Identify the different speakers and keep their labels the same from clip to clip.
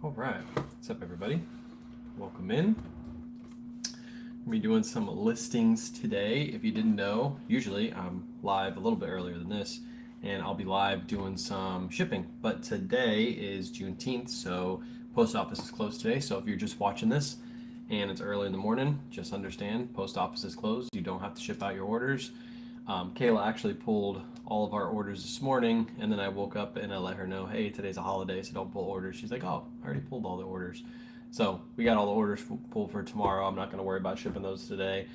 Speaker 1: All right, what's up, everybody? Welcome in. We'll be doing some listings today. If you didn't know, usually I'm live a little bit earlier than this, and I'll be live doing some shipping. But today is Juneteenth, so post office is closed today. So if you're just watching this and it's early in the morning, just understand post office is closed. You don't have to ship out your orders. Kayla actually pulled all of our orders this morning, and then I woke up and I let her know, hey, today's a holiday, so don't pull orders. She's like, oh, I already pulled all the orders. So we got all the orders pulled for tomorrow. I'm not going to worry about shipping those today.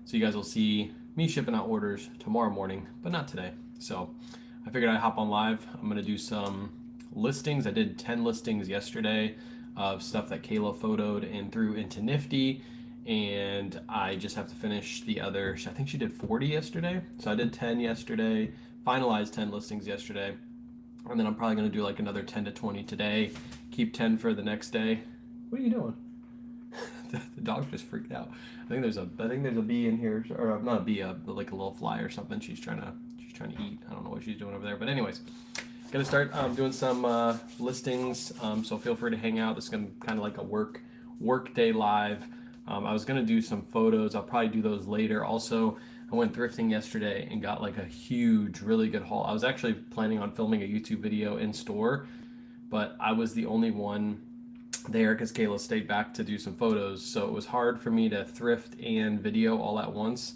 Speaker 1: So you guys will see me shipping out orders tomorrow morning, but not today. So I figured I'd hop on live. I'm going to do some listings. I did 10 listings yesterday of stuff that Kayla photoed and threw into Nifty, and I just have to finish the other. I think she did 40 yesterday, so I did 10 yesterday, finalized 10 listings yesterday, and then I'm probably going to do like another 10 to 20 today, keep 10 for the next day. What are you doing? The dog just freaked out. I think there's a bee in here, or not a bee, like a little fly or something. She's trying to eat. I don't know what she's doing over there, but anyways, gonna start doing some listings. So feel free to hang out. This is gonna kind of like a work day live. I was gonna do some photos. I'll probably do those later. Also, I went thrifting yesterday and got like a huge, really good haul. I was actually planning on filming a YouTube video in store, but I was the only one there because Kayla stayed back to do some photos. So it was hard for me to thrift and video all at once.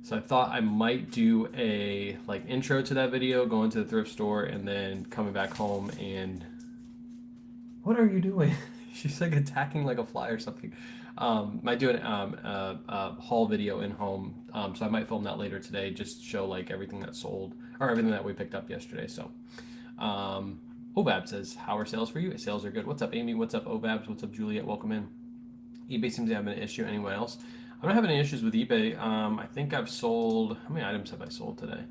Speaker 1: So I thought I might do a like intro to that video, going to the thrift store and then coming back home and... What are you doing? She's like attacking like a fly or something. Might do a haul video in home. So I might film that later today, just show like everything that sold or everything that we picked up yesterday. So OVAB says, how are sales for you? Sales are good. What's up, Amy? What's up, OVABs? What's up, Juliet? Welcome in. eBay seems to have an issue. Anyone else? I'm not having any issues with eBay. I think I've sold... How many items have I sold today?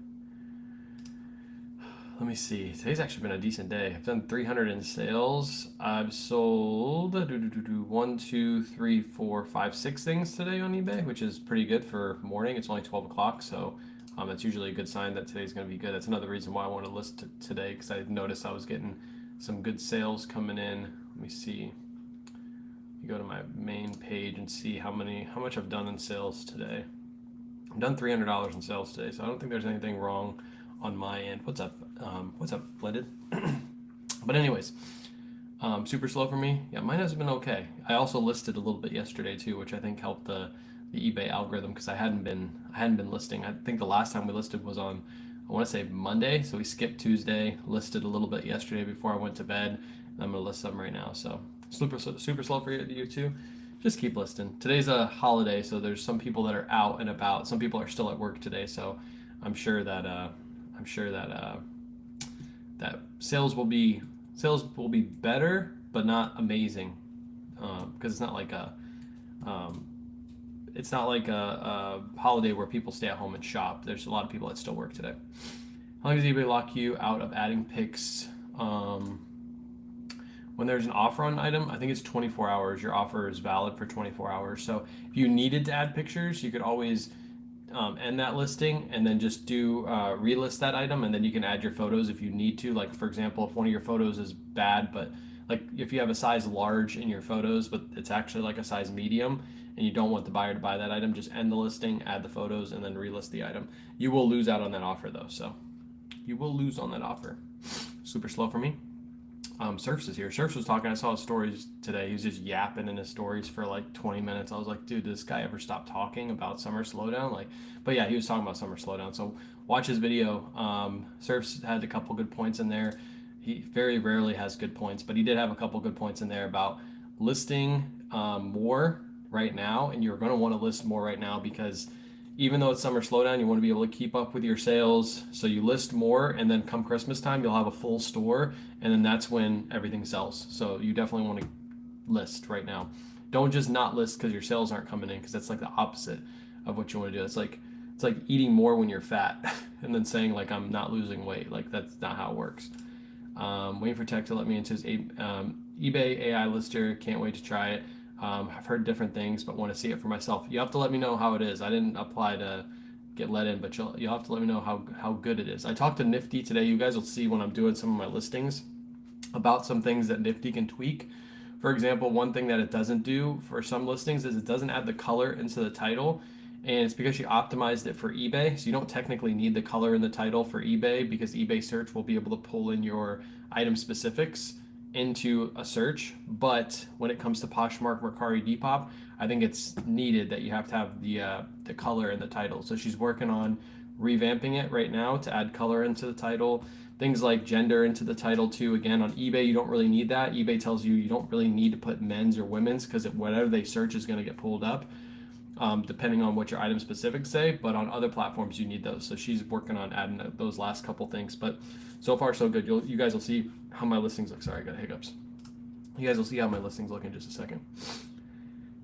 Speaker 1: Let me see. Today's actually been a decent day. I've done 300 in sales. I've sold 1, 2, 3, 4, 5, 6 things today on eBay, which is pretty good for morning. It's only 12 o'clock, so that's usually a good sign that today's going to be good. That's another reason why I want to list today, because I noticed I was getting some good sales coming in. Let me see. You go to my main page and see how much I've done in sales today. I've done $300 in sales today, so I don't think there's anything wrong on my end. What's up? Blended? But anyways, super slow for me. Yeah, mine has been okay. I also listed a little bit yesterday too, which I think helped the eBay algorithm, because I hadn't been listing. I think the last time we listed was on, I want to say Monday, so we skipped Tuesday, listed a little bit yesterday before I went to bed, and I'm gonna list some right now. So super slow for you too. Just keep listing. Today's a holiday, so there's some people that are out and about. Some people are still at work today, so I'm sure that that sales will be better, but not amazing, because it's not like a holiday where people stay at home and shop. There's a lot of people that still work today. How long does eBay lock you out of adding pics? When there's an offer on an item, I think it's 24 hours. Your offer is valid for 24 hours. So if you needed to add pictures, you could always end that listing and then just do relist that item, and then you can add your photos if you need to. Like, for example, if one of your photos is bad, but like if you have a size large in your photos, but it's actually like a size medium, and you don't want the buyer to buy that item, just end the listing, add the photos, and then relist the item. You will lose out on that offer though, so you will lose on that offer. Super slow for me. Surfs is here. Surfs was talking. I saw his stories today. He was just yapping in his stories for like 20 minutes. I was like, dude, does this guy ever stop talking about summer slowdown? Like, but yeah, he was talking about summer slowdown. So watch his video. Surfs had a couple good points in there. He very rarely has good points, but he did have a couple good points in there about listing more right now, and you're going to want to list more right now, because even though it's summer slowdown, you want to be able to keep up with your sales. So you list more, and then come Christmas time, you'll have a full store, and then that's when everything sells. So you definitely want to list right now. Don't just not list because your sales aren't coming in, because that's like the opposite of what you want to do. It's like eating more when you're fat and then saying like, I'm not losing weight. Like, that's not how it works. Waiting for tech to let me into his eBay AI lister. Can't wait to try it. I've heard different things, but want to see it for myself. You have to let me know how it is. I didn't apply to get let in, but you'll have to let me know how good it is. I talked to Nifty today. You guys will see when I'm doing some of my listings about some things that Nifty can tweak For example, one thing that it doesn't do for some listings is it doesn't add the color into the title. And it's because she optimized it for eBay. So you don't technically need the color in the title for eBay, because eBay search will be able to pull in your item specifics into a search. But when it comes to Poshmark, Mercari, Depop, I think it's needed that you have to have the color in the title. So she's working on revamping it right now to add color into the title. Things like gender into the title too. Again, on eBay, you don't really need that. eBay tells you don't really need to put men's or women's, because whatever they search is going to get pulled up, depending on what your item specifics say. But on other platforms, you need those. So she's working on adding those last couple things. But so far, so good. You guys will see how my listings look. Sorry, I got hiccups. You guys will see how my listings look in just a second.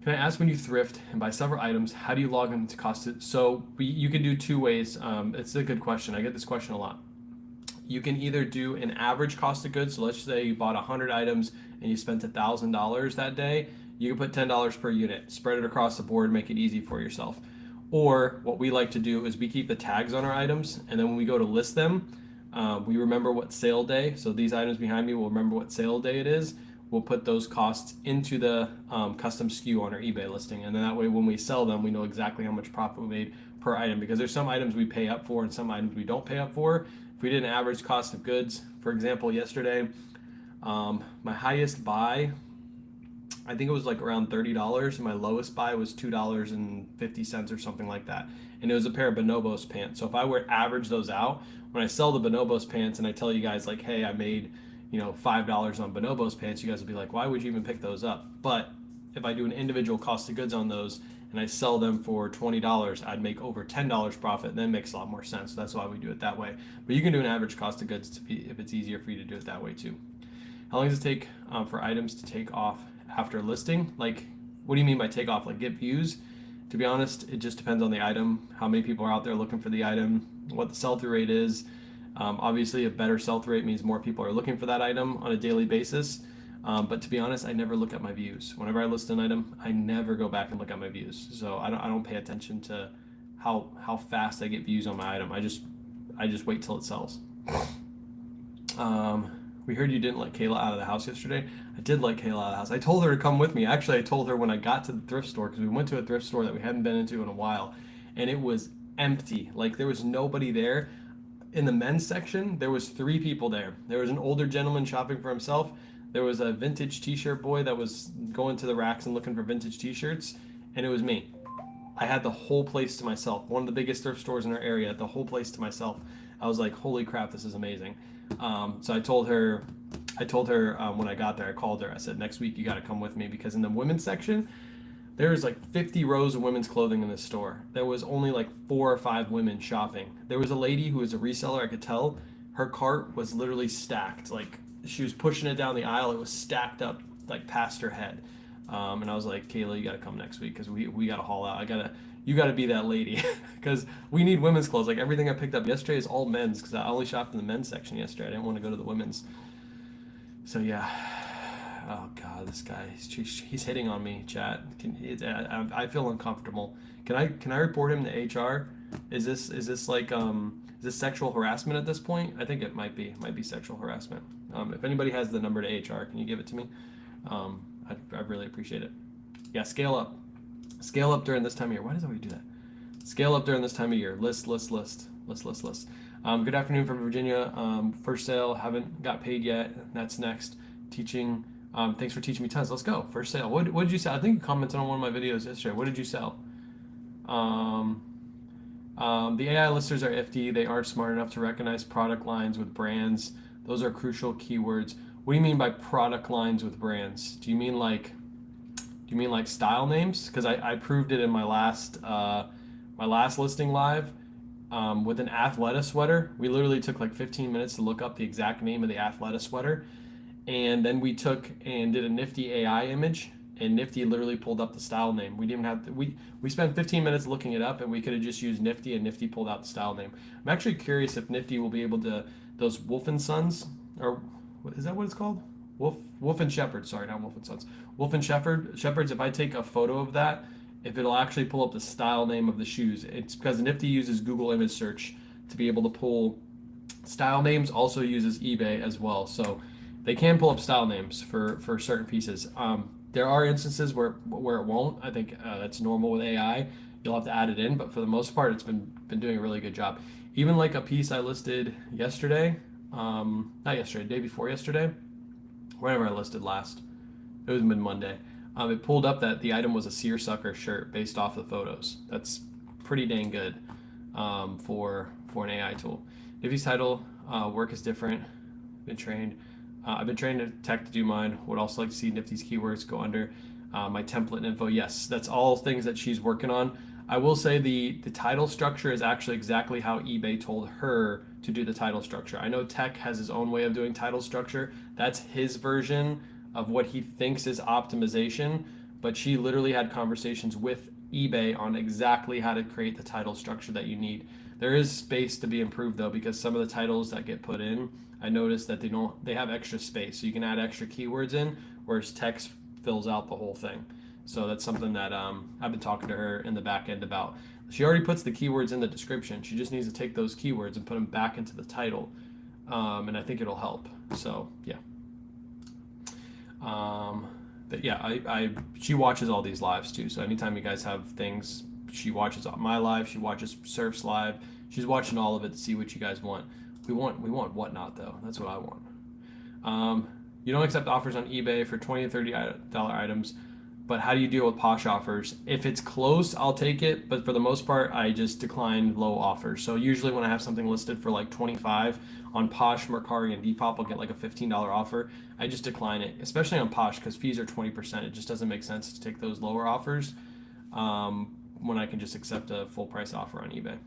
Speaker 1: Can I ask, when you thrift and buy several items, how do you log them to cost it? So you can do two ways. It's a good question. I get this question a lot. You can either do an average cost of goods. So let's say you bought 100 items and you spent $1,000 that day. You can put $10 per unit, spread it across the board, make it easy for yourself. Or what we like to do is we keep the tags on our items, and then when we go to list them, we remember what sale day. So these items behind me will remember what sale day it is. We'll put those costs into the custom SKU on our eBay listing, and then that way when we sell them, we know exactly how much profit we made per item, because there's some items we pay up for and some items we don't pay up for. If we did an average cost of goods, for example, yesterday, my highest buy, I think it was like around $30, and my lowest buy was $2.50 or something like that. And it was a pair of Bonobos pants. So if I were to average those out, when I sell the Bonobos pants and I tell you guys like, hey, I made $5 on Bonobos pants, you guys will be like, why would you even pick those up? But if I do an individual cost of goods on those and I sell them for $20, I'd make over $10 profit, and then it makes a lot more sense. So that's why we do it that way. But you can do an average cost of goods if it's easier for you to do it that way too. How long does it take for items to take off after listing? Like, what do you mean by take off? Like get views? To be honest, it just depends on the item, how many people are out there looking for the item, what the sell-through rate is. Obviously, a better sell-through rate means more people are looking for that item on a daily basis. But to be honest, I never look at my views. Whenever I list an item, I never go back and look at my views. So I don't pay attention to how fast I get views on my item. I just wait till it sells. We heard you didn't let Kayla out of the house yesterday. I did let Kayla out of the house. I told her to come with me. Actually, I told her when I got to the thrift store, because we went to a thrift store that we hadn't been into in a while, and it was empty. Like there was nobody there. In the men's section, there was 3 people there. There was an older gentleman shopping for himself. There was a vintage t-shirt boy that was going to the racks and looking for vintage t-shirts, and it was me. I had the whole place to myself. One of the biggest thrift stores in our area, the whole place to myself. I was like, holy crap, this is amazing. So I told her when I got there, I called her. I said, next week you got to come with me, because in the women's section, there's like 50 rows of women's clothing in this store. There was only like 4 or 5 women shopping. There was a lady who was a reseller, I could tell. Her cart was literally stacked. Like she was pushing it down the aisle. It was stacked up like past her head. And I was like, Kayla, you got to come next week, because we got to haul out. You got to be that lady, because we need women's clothes. Like everything I picked up yesterday is all men's, because I only shopped in the men's section yesterday. I didn't want to go to the women's. So yeah. Oh God, this guy, he's hitting on me, chat. I feel uncomfortable. Can I report him to HR? Is this like is this sexual harassment at this point? I think it might be sexual harassment. If anybody has the number to HR, can you give it to me? I'd really appreciate it. Yeah, scale up during this time of year. Why does everybody do that? Scale up during this time of year. List. Good afternoon from Virginia. First sale, haven't got paid yet. That's next. Teaching. Thanks for teaching me tons. Let's go. First sale. What did you sell? I think you commented on one of my videos yesterday. What did you sell? The AI listers are iffy. They aren't smart enough to recognize product lines with brands. Those are crucial keywords. What do you mean by product lines with brands? Do you mean like style names? Because I proved it in my last listing live with an Athleta sweater. We literally took like 15 minutes to look up the exact name of the Athleta sweater. And then we took and did a Nifty AI image, and Nifty literally pulled up the style name. We didn't have to, we spent 15 minutes looking it up, and we could have just used Nifty, and Nifty pulled out the style name. I'm actually curious if Nifty will be able to, those Wolf and Sons, or is that what it's called? Wolf and Shepherd, sorry, not Wolf and Sons. Wolf and Shepherds, if I take a photo of that, if it'll actually pull up the style name of the shoes. It's because Nifty uses Google image search to be able to pull style names, also uses eBay as well. So They can pull up style names for certain pieces. There are instances where it won't. I think that's normal with AI. You'll have to add it in, but for the most part, it's been doing a really good job. Even like a piece I listed yesterday, not yesterday, day before yesterday, whenever I listed last, it was mid Monday. It pulled up that the item was a seersucker shirt based off the photos. That's pretty dang good for an AI tool. Nifty's title, work is different. Been trained. I've been trained in tech to do mine. Would also like to see Nifty's keywords go under my template info. Yes, that's all things that she's working on. I will say the title structure is actually exactly how eBay told her to do the title structure. I know Tech has his own way of doing title structure. That's his version of what he thinks is optimization, but she literally had conversations with eBay on exactly how to create the title structure that you need. There is space to be improved though, because some of the titles that get put in, I noticed that they have extra space, so you can add extra keywords in, whereas text fills out the whole thing. So that's something that I've been talking to her in the back end about. She already puts the keywords in the description. She just needs to take those keywords and put them back into the title, and I think it'll help. So yeah. But yeah, she watches all these lives too. So anytime you guys have things, she watches my live. She watches Surf's live. She's watching all of it to see what you guys want. We want whatnot though. That's what I want. You don't accept offers on eBay for $20 to $30 items, but how do you deal with Posh offers? If it's close, I'll take it, but for the most part, I just decline low offers. So usually when I have something listed for like 25 on Posh, Mercari, and Depop, I'll get like a $15 offer. I just decline it, especially on Posh because fees are 20%. It just doesn't make sense to take those lower offers when I can just accept a full price offer on eBay.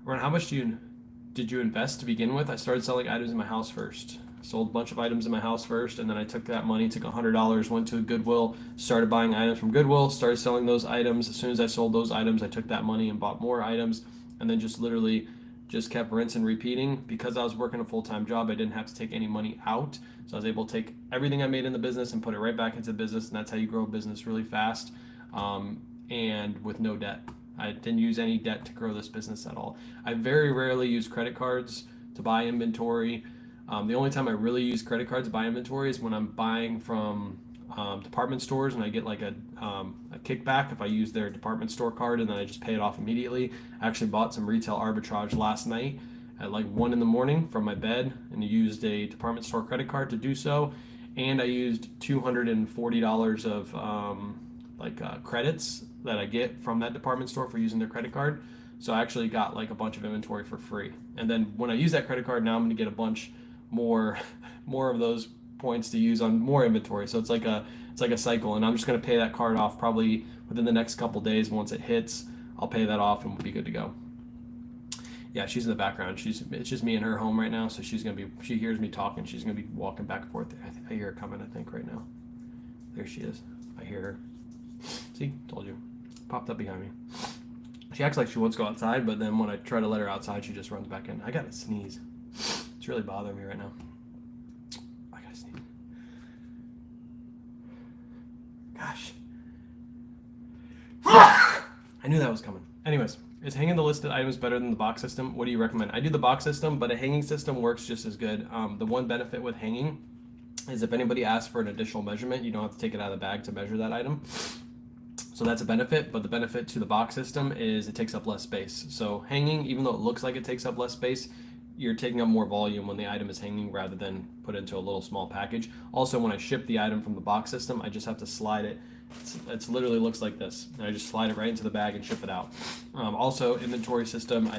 Speaker 1: Ron, how much did you invest to begin with? I started selling items in my house first. Sold a bunch of items in my house first, and then I took that money, took $100, went to a Goodwill, started buying items from Goodwill, started selling those items. As soon as I sold those items, I took that money and bought more items, and then just literally just kept rinse and repeating. Because I was working a full-time job, I didn't have to take any money out, so I was able to take everything I made in the business and put it right back into the business, and that's how you grow a business really fast and with no debt. I didn't use any debt to grow this business at all. I very rarely use credit cards to buy inventory. The only time I really use credit cards to buy inventory is when I'm buying from department stores and I get like a kickback if I use their department store card, and then I just pay it off immediately. I actually bought some retail arbitrage last night at like 1 a.m. from my bed and used a department store credit card to do so. And I used $240 of credits that I get from that department store for using their credit card. So I actually got like a bunch of inventory for free. And then when I use that credit card, now I'm going to get a bunch more of those points to use on more inventory. So it's like a cycle, and I'm just going to pay that card off probably within the next couple days. Once it hits, I'll pay that off and we'll be good to go. Yeah, she's in the background. It's just me and her home right now, so she hears me talking. She's going to be walking back and forth. I hear her coming, I think, right now. There she is. I hear her. See, told you. Popped up behind me. She acts like she wants to go outside, but then when I try to let her outside, she just runs back in. I gotta sneeze. It's really bothering me right now. I gotta sneeze. Gosh. I knew that was coming. Anyways, is hanging the listed items better than the box system? What do you recommend? I do the box system, but a hanging system works just as good. The one benefit with hanging is if anybody asks for an additional measurement, you don't have to take it out of the bag to measure that item. So that's a benefit, but the benefit to the box system is it takes up less space. So hanging, even though it looks like it takes up less space, you're taking up more volume when the item is hanging rather than put into a little small package. Also, when I ship the item from the box system, I just have to slide it. It literally looks like this. And I just slide it right into the bag and ship it out. Also, inventory system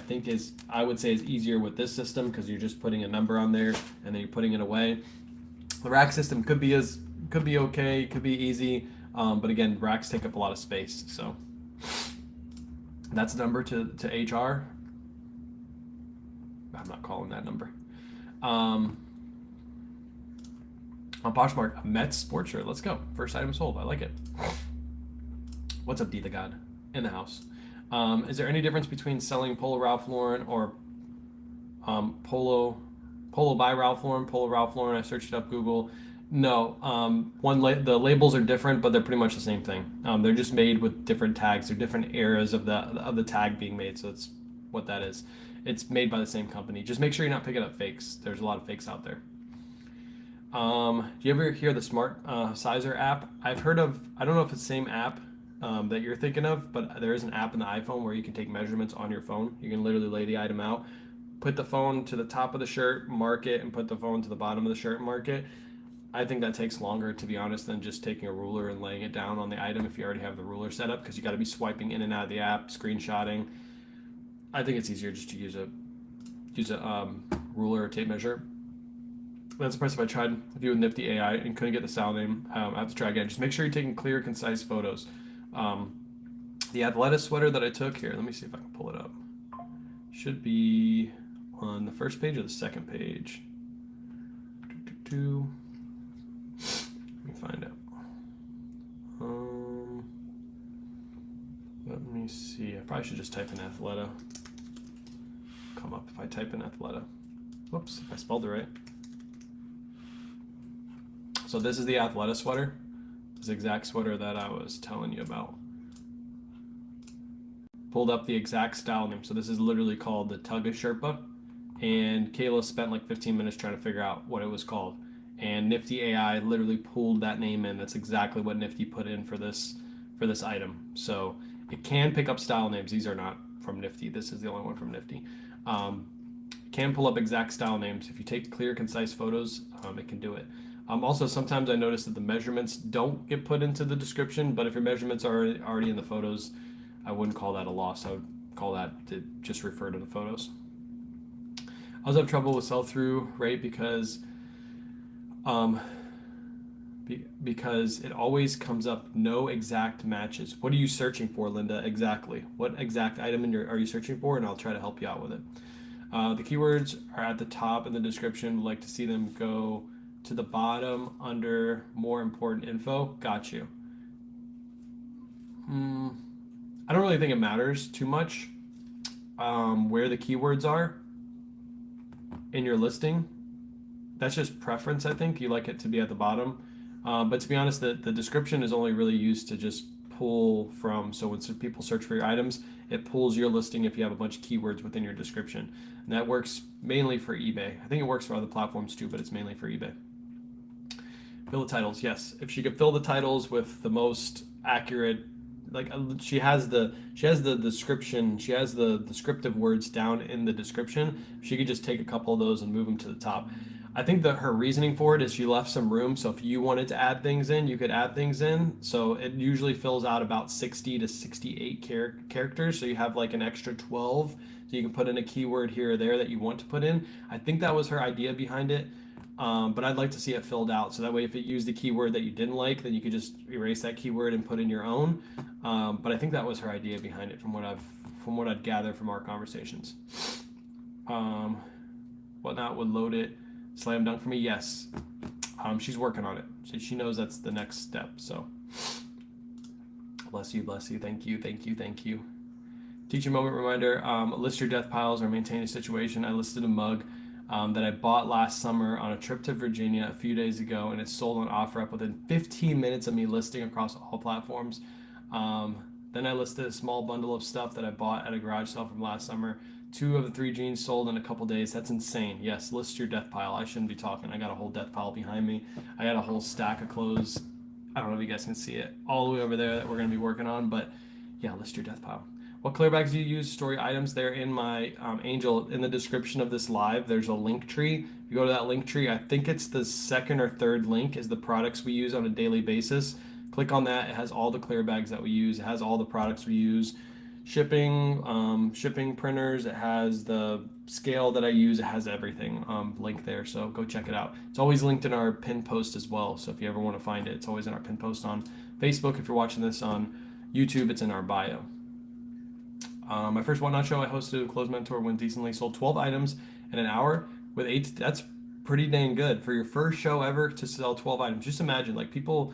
Speaker 1: I would say is easier with this system because you're just putting a number on there and then you're putting it away. The rack system could be okay, could be easy. But again, racks take up a lot of space, so that's the number to HR. I'm not calling that number. On Poshmark, a Mets sports shirt. Let's go. First item sold. I like it. What's up, D the God? In the house. Is there any difference between selling Polo Ralph Lauren or Polo by Ralph Lauren, Polo Ralph Lauren? I searched it up Google. No, the labels are different, but they're pretty much the same thing. They're just made with different tags. They're different eras of the tag being made, so that's what that is. It's made by the same company. Just make sure you're not picking up fakes. There's a lot of fakes out there. Do you ever hear the Smart Sizer app? I've heard of, I don't know if it's the same app that you're thinking of, but there is an app in the iPhone where you can take measurements on your phone. You can literally lay the item out, put the phone to the top of the shirt, mark it, and put the phone to the bottom of the shirt and mark it. I think that takes longer, to be honest, than just taking a ruler and laying it down on the item if you already have the ruler set up, because you got to be swiping in and out of the app, screenshotting. I think it's easier just to use a ruler or tape measure. That's impressive. I tried a few with Nifty AI and couldn't get the style name. I have to try again. Just make sure you're taking clear, concise photos. The Athleta sweater that I took here, let me see if I can pull it up. Should be on the first page or the second page. Let me find out. Let me see. I probably should just type in Athleta. Come up if I type in Athleta. Whoops, if I spelled it right. So this is the Athleta sweater. This exact sweater that I was telling you about. Pulled up the exact style name. So this is literally called the Tugga Sherpa. And Kayla spent like 15 minutes trying to figure out what it was called. And Nifty AI literally pulled that name in. That's exactly what Nifty put in for this item. So it can pick up style names. These are not from Nifty. This is the only one from Nifty. Can pull up exact style names. If you take clear, concise photos, it can do it. Also, sometimes I notice that the measurements don't get put into the description, but if your measurements are already in the photos, I wouldn't call that a loss. I would call that to just refer to the photos. I also have trouble with sell-through rate because it always comes up no exact matches. What are you searching for, Linda? Exactly. What exact item are you searching for? And I'll try to help you out with it. The keywords are at the top in the description. I'd like to see them go to the bottom under more important info. Got you. I don't really think it matters too much where the keywords are in your listing. That's just preference, I think. You like it to be at the bottom. But to be honest, the description is only really used to just pull from, so when people search for your items, it pulls your listing if you have a bunch of keywords within your description. And that works mainly for eBay. I think it works for other platforms too, but it's mainly for eBay. Fill the titles, yes. If she could fill the titles with the most accurate, like she has the description, she has the descriptive words down in the description. She could just take a couple of those and move them to the top. I think that her reasoning for it is she left some room, so if you wanted to add things in, you could add things in. So it usually fills out about 60 to 68 characters, so you have like an extra 12, so you can put in a keyword here or there that you want to put in. I think that was her idea behind it. But I'd like to see it filled out, so that way if it used a keyword that you didn't like, then you could just erase that keyword and put in your own. But I think that was her idea behind it, from what I'd gathered from our conversations. Whatnot would load it. Slam dunk for me, yes. She's working on it. She knows that's the next step. So bless you, thank you. Teacher moment reminder: list your death piles or maintain a situation. I listed a mug that I bought last summer on a trip to Virginia a few days ago, and it's sold on OfferUp within 15 minutes of me listing across all platforms. Then I listed a small bundle of stuff that I bought at a garage sale from last summer. 2 of the 3 jeans sold in a couple days. That's insane. Yes, list your death pile. I shouldn't be talking. I got a whole death pile behind me. I got a whole stack of clothes. I don't know if you guys can see it all the way over there that we're going to be working on, but yeah, list your death pile. What clear bags do you use? Story items. They're in my Angel. In the description of this live, there's a link tree. If you go to that link tree, I think it's the second or third link is the products we use on a daily basis. Click on that. It has all the clear bags that we use. It has all the products we use. Shipping printers. It has the scale that I use. It has everything linked there. So go check it out. It's always linked in our pinned post as well. So if you ever want to find it, it's always in our pinned post on Facebook. If you're watching this on YouTube, it's in our bio. My first Whatnot show, I hosted a closed mentor, went decently, sold 12 items in an hour with 8. That's pretty dang good for your first show ever to sell 12 items. Just imagine, like people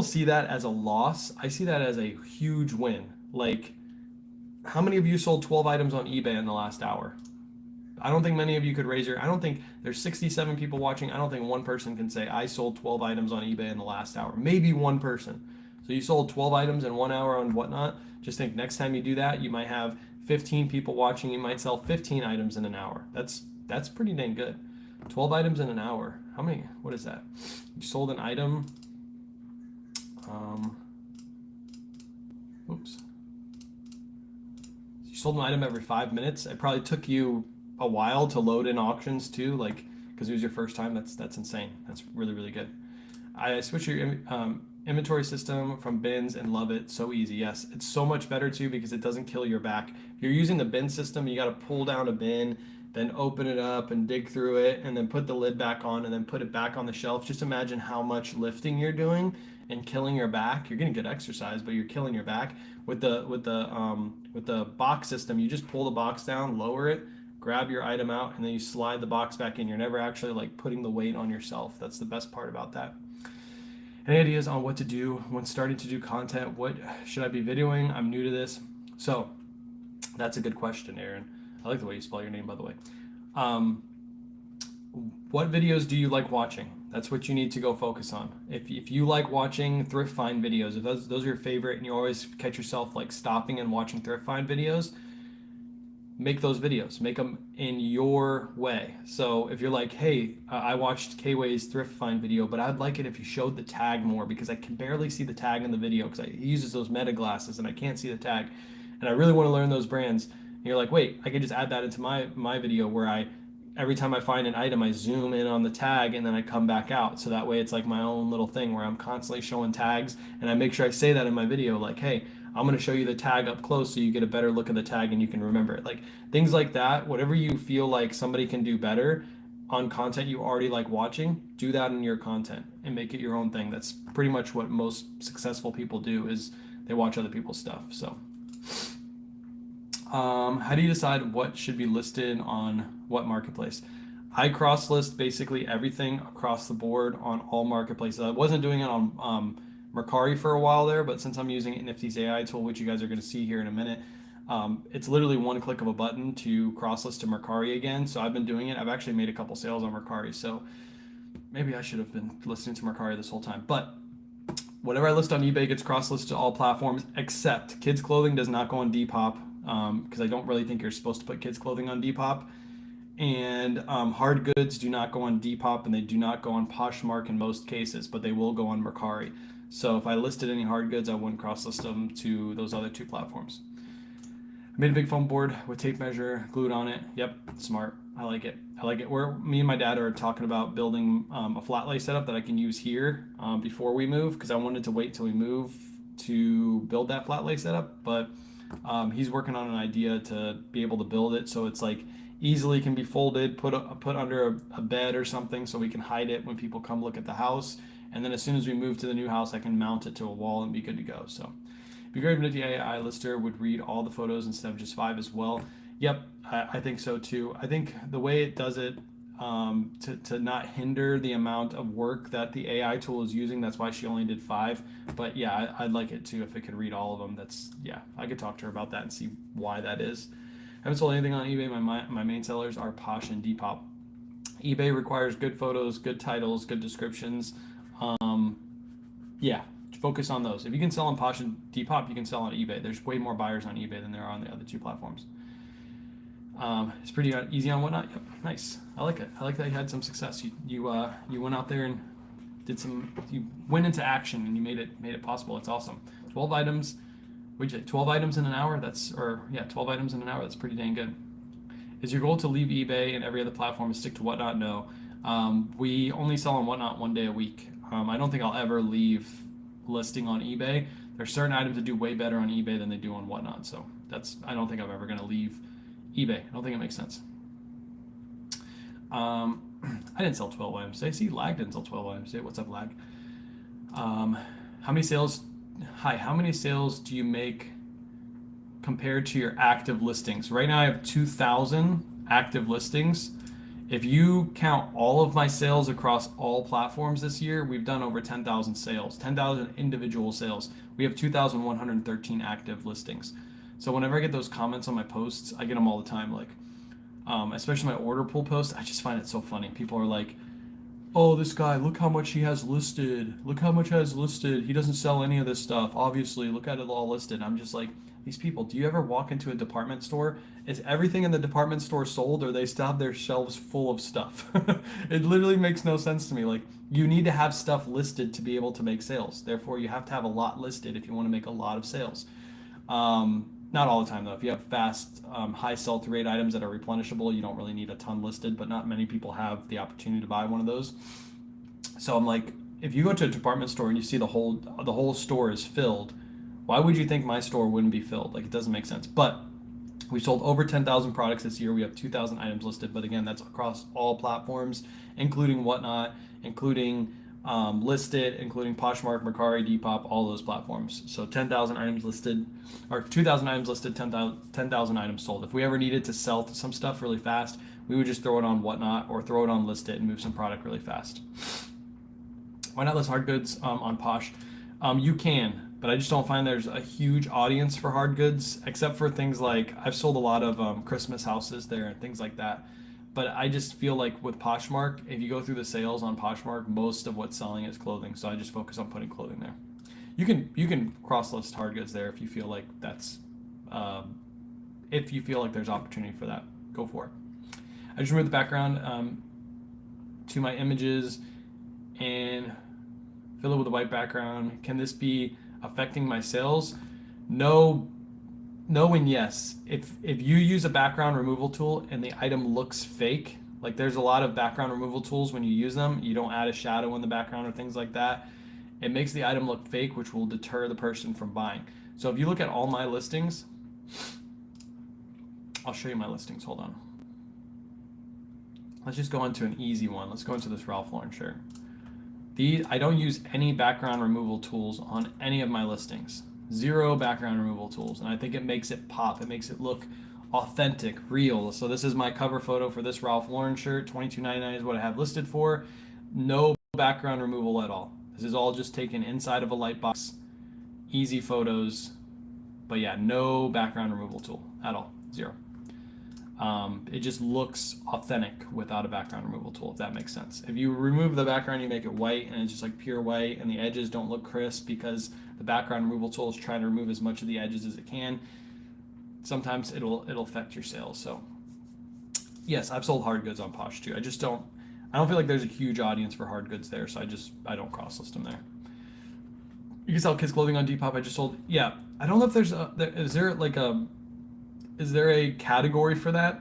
Speaker 1: see that as a loss. I see that as a huge win. Like, how many of you sold 12 items on eBay in the last hour? I don't think many of you could raise your, I don't think there's 67 people watching. I don't think one person can say, I sold 12 items on eBay in the last hour. Maybe one person. So you sold 12 items in 1 hour on Whatnot. Just think next time you do that, you might have 15 people watching. You might sell 15 items in an hour. That's pretty dang good. 12 items in an hour. How many? What is that? You sold an item. Oops. You sold an item every 5 minutes. It probably took you a while to load in auctions too, like because it was your first time. That's insane. That's really, really good. I switched your inventory system from bins and love it. So easy. Yes, it's so much better too because it doesn't kill your back. If you're using the bin system, you got to pull down a bin, then open it up and dig through it, and then put the lid back on, and then put it back on the shelf. Just imagine how much lifting you're doing and killing your back. You're getting good exercise, but you're killing your back. With the box system, you just pull the box down, lower it, grab your item out, and then you slide the box back in. You're never actually like putting the weight on yourself. That's the best part about that. Any ideas on what to do when starting to do content? What should I be videoing? I'm new to this. So that's a good question, Aaron. I like the way you spell your name, by the way. What videos do you like watching? That's what you need to go focus on. If you like watching thrift find videos, if those are your favorite and you always catch yourself like stopping and watching thrift find videos, make those videos. Make them in your way. So if you're like, hey, I watched K-Way's thrift find video, but I'd like it if you showed the tag more because I can barely see the tag in the video because he uses those meta glasses and I can't see the tag. And I really want to learn those brands. And you're like, wait, I could just add that into my video where every time I find an item, I zoom in on the tag and then I come back out. So that way it's like my own little thing where I'm constantly showing tags and I make sure I say that in my video, like, hey, I'm going to show you the tag up close so you get a better look at the tag and you can remember it. Like things like that, whatever you feel like somebody can do better on content you already like watching, do that in your content and make it your own thing. That's pretty much what most successful people do is they watch other people's stuff. So how do you decide what should be listed on what marketplace? I cross list basically everything across the board on all marketplaces. I wasn't doing it on Mercari for a while there, but since I'm using Nifty's AI tool, which you guys are going to see here in a minute, it's literally one click of a button to cross list to Mercari again. So I've been doing it. I've actually made a couple sales on Mercari. So maybe I should have been listening to Mercari this whole time. But whatever I list on eBay gets cross listed to all platforms except kids clothing does not go on Depop. Because I don't really think you're supposed to put kids clothing on Depop, and hard goods do not go on Depop and they do not go on Poshmark in most cases, but they will go on Mercari. So if I listed any hard goods, I wouldn't cross list them to those other two platforms. I made a big foam board with tape measure glued on it. Yep, smart. I like it. Where me and my dad are talking about building a flat lay setup that I can use here before we move, because I wanted to wait till we move to build that flat lay setup, but he's working on an idea to be able to build it so it's like easily can be folded, put under a bed or something so we can hide it when people come look at the house. And then as soon as we move to the new house, I can mount it to a wall and be good to go. So it'd be great if the AI lister would read all the photos instead of just 5 as well. Yep, I think so too. I think the way it does it to not hinder the amount of work that the AI tool is using. That's why she only did 5. But yeah, I'd like it too if it could read all of them. I could talk to her about that and see why that is. I haven't sold anything on eBay. My main sellers are Posh and Depop. eBay requires good photos, good titles, good descriptions. Yeah, focus on those. If you can sell on Posh and Depop, you can sell on eBay. There's way more buyers on eBay than there are on the other two platforms. It's pretty easy on Whatnot. Yep, nice. I like it. I like that you had some success. You went out there and you went into action and you made it possible. It's awesome. 12 items. What'd you say? 12 items in an hour? 12 items in an hour. That's pretty dang good. Is your goal to leave eBay and every other platform and stick to Whatnot? No. We only sell on Whatnot 1 day a week. I don't think I'll ever leave listing on eBay. There's certain items that do way better on eBay than they do on Whatnot. So I don't think I'm ever going to leave eBay. I don't think it makes sense. I didn't sell 12 items today. See, Lag didn't sell 12 items today. What's up, Lag? How many sales do you make compared to your active listings? Right now I have 2,000 active listings. If you count all of my sales across all platforms this year, we've done over 10,000 sales, 10,000 individual sales. We have 2,113 active listings. So whenever I get those comments on my posts, I get them all the time, like, especially my order pool posts. I just find it so funny. People are like, oh, this guy, look how much he has listed. Look how much he has listed. He doesn't sell any of this stuff. Obviously, look at it all listed. I'm just like, these people, do you ever walk into a department store? Is everything in the department store sold, or they still have their shelves full of stuff? It literally makes no sense to me. Like, you need to have stuff listed to be able to make sales. Therefore, you have to have a lot listed if you want to make a lot of sales. Not all the time though. If you have fast, high sell-through rate items that are replenishable, you don't really need a ton listed, but not many people have the opportunity to buy one of those. So I'm like, if you go to a department store and you see the whole store is filled, why would you think my store wouldn't be filled? Like, it doesn't make sense. But we sold over 10,000 products this year. We have 2,000 items listed, but again, that's across all platforms, including Whatnot, including Listed, including Poshmark, Mercari, Depop, all those platforms. So 10,000 items listed, or 2,000 items listed, 10,000 items sold. If we ever needed to sell some stuff really fast, we would just throw it on Whatnot or throw it on Listed and move some product really fast. Why not list hard goods on Posh? You can, but I just don't find there's a huge audience for hard goods, except for things like, I've sold a lot of Christmas houses there and things like that. But I just feel like with Poshmark, if you go through the sales on Poshmark, most of what's selling is clothing. So I just focus on putting clothing there. You can cross list hard goods there if you feel like that's if you feel like there's opportunity for that. Go for it. I just removed the background to my images and fill it with a white background. Can this be affecting my sales? No and yes. If you use a background removal tool and the item looks fake, like there's a lot of background removal tools when you use them, you don't add a shadow in the background or things like that, it makes the item look fake, which will deter the person from buying. So if you look at all my listings, I'll show you my listings, hold on. Let's just go into an easy one. Let's go into this Ralph Lauren shirt. I don't use any background removal tools on any of my listings. Zero background removal tools, and I think it makes it pop. It makes it look authentic, real. So this is my cover photo for this Ralph Lauren shirt. $22.99 is what I have listed for. No background removal at all. This is all just taken inside of a light box. Easy photos, but yeah, no background removal tool at all. Zero. It just looks authentic without a background removal tool, if that makes sense. If you remove the background, you make it white, and it's just like pure white, and the edges don't look crisp because the background removal tool is trying to remove as much of the edges as it can. Sometimes it'll affect your sales. So yes, I've sold hard goods on Posh too. I don't feel like there's a huge audience for hard goods there, so I don't cross list them there. You can sell kids clothing on Depop. I just sold. Yeah, I don't know if is there a category for that?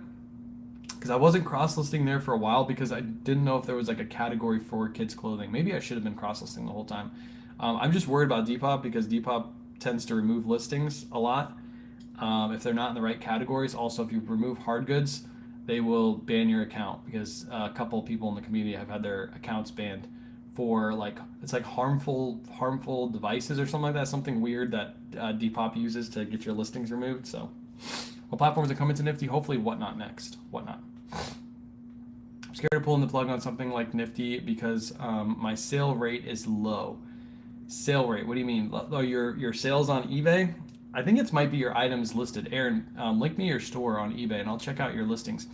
Speaker 1: Because I wasn't cross-listing there for a while because I didn't know if there was like a category for kids clothing. Maybe I should have been cross-listing the whole time. I'm just worried about Depop because Depop tends to remove listings a lot if they're not in the right categories. Also, if you remove hard goods, they will ban your account because a couple of people in the community have had their accounts banned for it's like harmful devices or something like that. Something weird that Depop uses to get your listings removed. So. What platforms are coming to Nifty? Hopefully Whatnot next. Whatnot. I'm scared of pulling the plug on something like Nifty because my sale rate is low. Sale rate, what do you mean? Your sales on eBay? I think it might be your items listed. Aaron, link me your store on eBay and I'll check out your listings.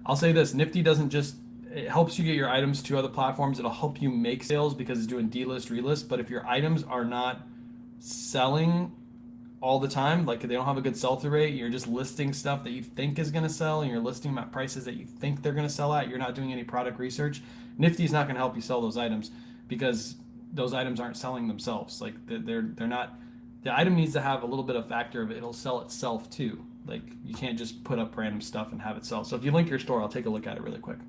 Speaker 1: I'll say this, Nifty doesn't just, it helps you get your items to other platforms. It'll help you make sales because it's doing delist, relist. But if your items are not selling all the time, like they don't have a good sell-through rate, you're just listing stuff that you think is going to sell and you're listing them at prices that you think they're going to sell at, you're not doing any product research, Nifty's not going to help you sell those items because those items aren't selling themselves. Like they're not, the item needs to have a little bit of factor of it'll sell itself too. Like you can't just put up random stuff and have it sell. So if you link your store, I'll take a look at it really quick.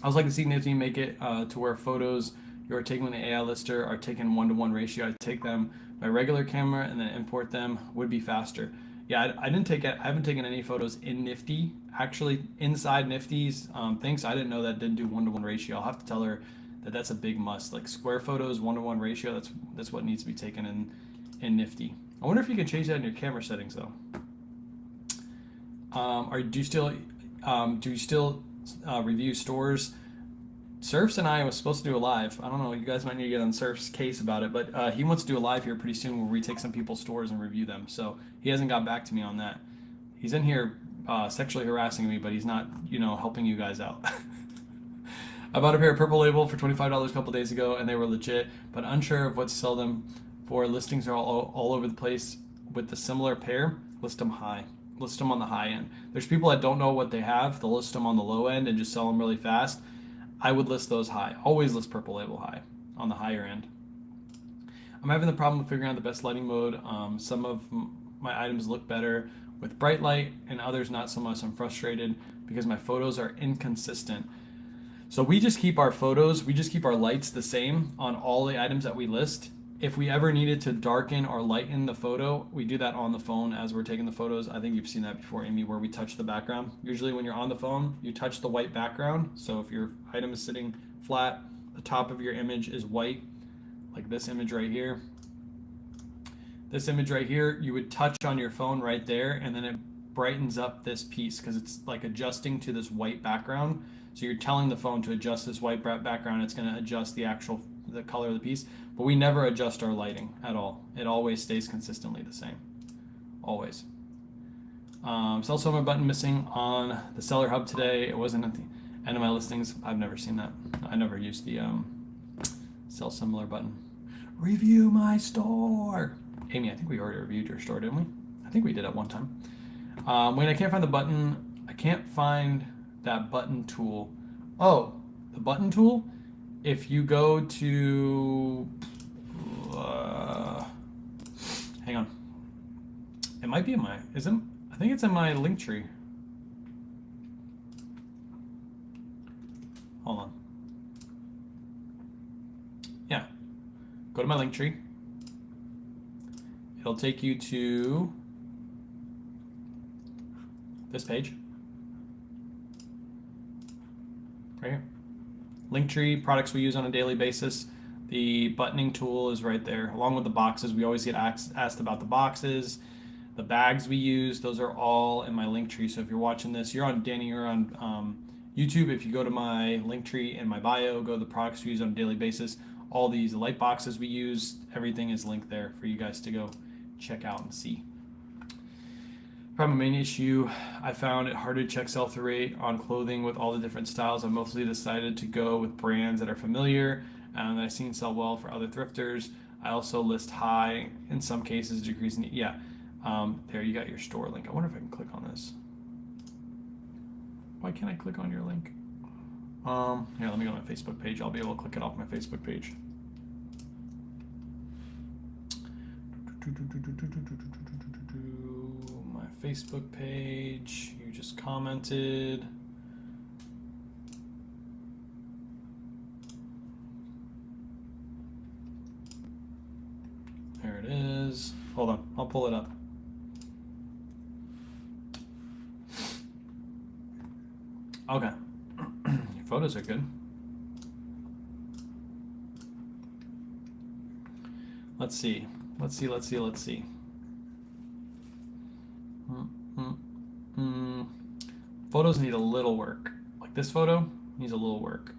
Speaker 1: I was like to see Nifty make it to where photos you're taking with the AI lister are taken 1-to-1 ratio. I take them by regular camera and then import them would be faster. Yeah, I haven't taken any photos in Nifty. Actually, inside Nifty's things, I didn't know that didn't do 1-to-1 ratio. I'll have to tell her that that's a big must. Like square photos, 1-to-1 ratio. That's what needs to be taken in Nifty. I wonder if you can change that in your camera settings though. Do you still review stores? Surfs and I was supposed to do a live. I don't know, you guys might need to get on Surf's case about it, but he wants to do a live here pretty soon where we take some people's stores and review them. So he hasn't got back to me on that. He's in here sexually harassing me, but he's not, helping you guys out. I bought a pair of Purple Label for $25 a couple days ago, and they were legit, but unsure of what to sell them for. Listings are all over the place with the similar pair, list them high. List them on the high end. There's people that don't know what they have. They'll list them on the low end and just sell them really fast. I would list those high. Always list purple label high on the higher end. I'm having the problem of figuring out the best lighting mode. Some of my items look better with bright light and others not so much. I'm frustrated because my photos are inconsistent. So we just keep our lights the same on all the items that we list. If we ever needed to darken or lighten the photo, we do that on the phone as we're taking the photos. I think you've seen that before, Amy, where we touch the background. Usually when you're on the phone, you touch the white background. So if your item is sitting flat, the top of your image is white, like this image right here. This image right here, you would touch on your phone right there, and then it brightens up this piece because it's like adjusting to this white background. So you're telling the phone to adjust this white background. It's going to adjust the color of the piece. But we never adjust our lighting at all. It always stays consistently the same. Always. Sell Somewhere button missing on the Seller Hub today. It wasn't at the end of my listings. I've never seen that. I never used the Sell Similar button. Review my store. Amy, I think we already reviewed your store, didn't we? I think we did at one time. Wait, I can't find the button. I can't find that button tool. Oh, the button tool? If you go to, hang on. It might be in my, I think it's in my link tree. Hold on. Yeah. Go to my link tree. It'll take you to this page. Right here. Linktree, products we use on a daily basis. The buttoning tool is right there, along with the boxes. We always get asked about the boxes. The bags we use, those are all in my Linktree. So if you're watching this, you're on YouTube. If you go to my Linktree in my bio, go to the products we use on a daily basis. All these light boxes we use, everything is linked there for you guys to go check out and see. Probably my main issue, I found it hard to check sell-through rate on clothing with all the different styles. I mostly decided to go with brands that are familiar and that I've seen sell well for other thrifters. I also list high, in some cases decreasing. Yeah, there you got your store link. I wonder if I can click on this. Why can't I click on your link? Here, let me go to my Facebook page. I'll be able to click it off my Facebook page. My Facebook page, you just commented. There it is. Hold on, I'll pull it up. Okay. Your photos are good. Let's see. Photos need a little work. Like this photo needs a little work.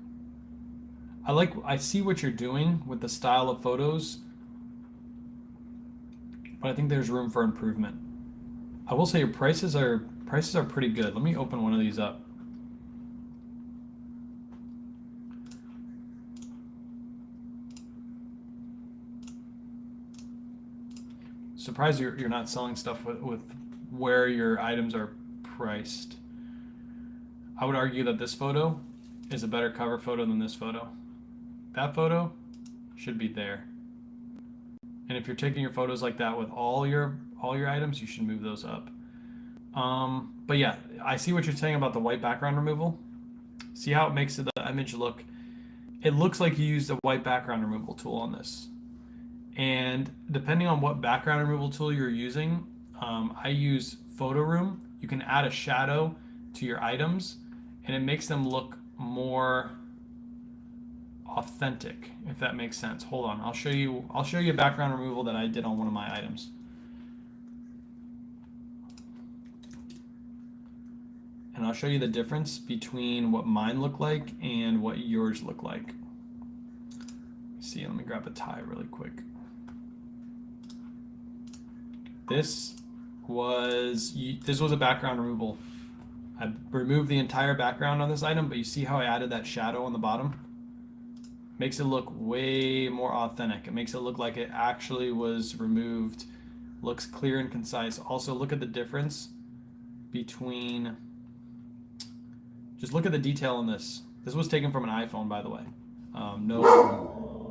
Speaker 1: I see what you're doing with the style of photos, but I think there's room for improvement. I will say your prices are pretty good. Let me open one of these up. Surprised you're not selling stuff with where your items are priced. I would argue that this photo is a better cover photo than this photo. That photo should be there. And if you're taking your photos like that with all your items, you should move those up. But yeah, I see what you're saying about the white background removal. See how it makes the image look. It looks like you used a white background removal tool on this. And depending on what background removal tool you're using, I use Photo Room. You can add a shadow to your items, and it makes them look more authentic, if that makes sense. Hold on, I'll show you a background removal that I did on one of my items. And I'll show you the difference between what mine look like and what yours look like. See, let me grab a tie really quick. This was a background removal. I removed the entire background on this item, but you see how I added that shadow on the bottom? Makes it look way more authentic. It makes it look like it actually was removed looks clear and concise. Also, look at the difference between, just look at the detail in this. This was taken from an iPhone, by the way.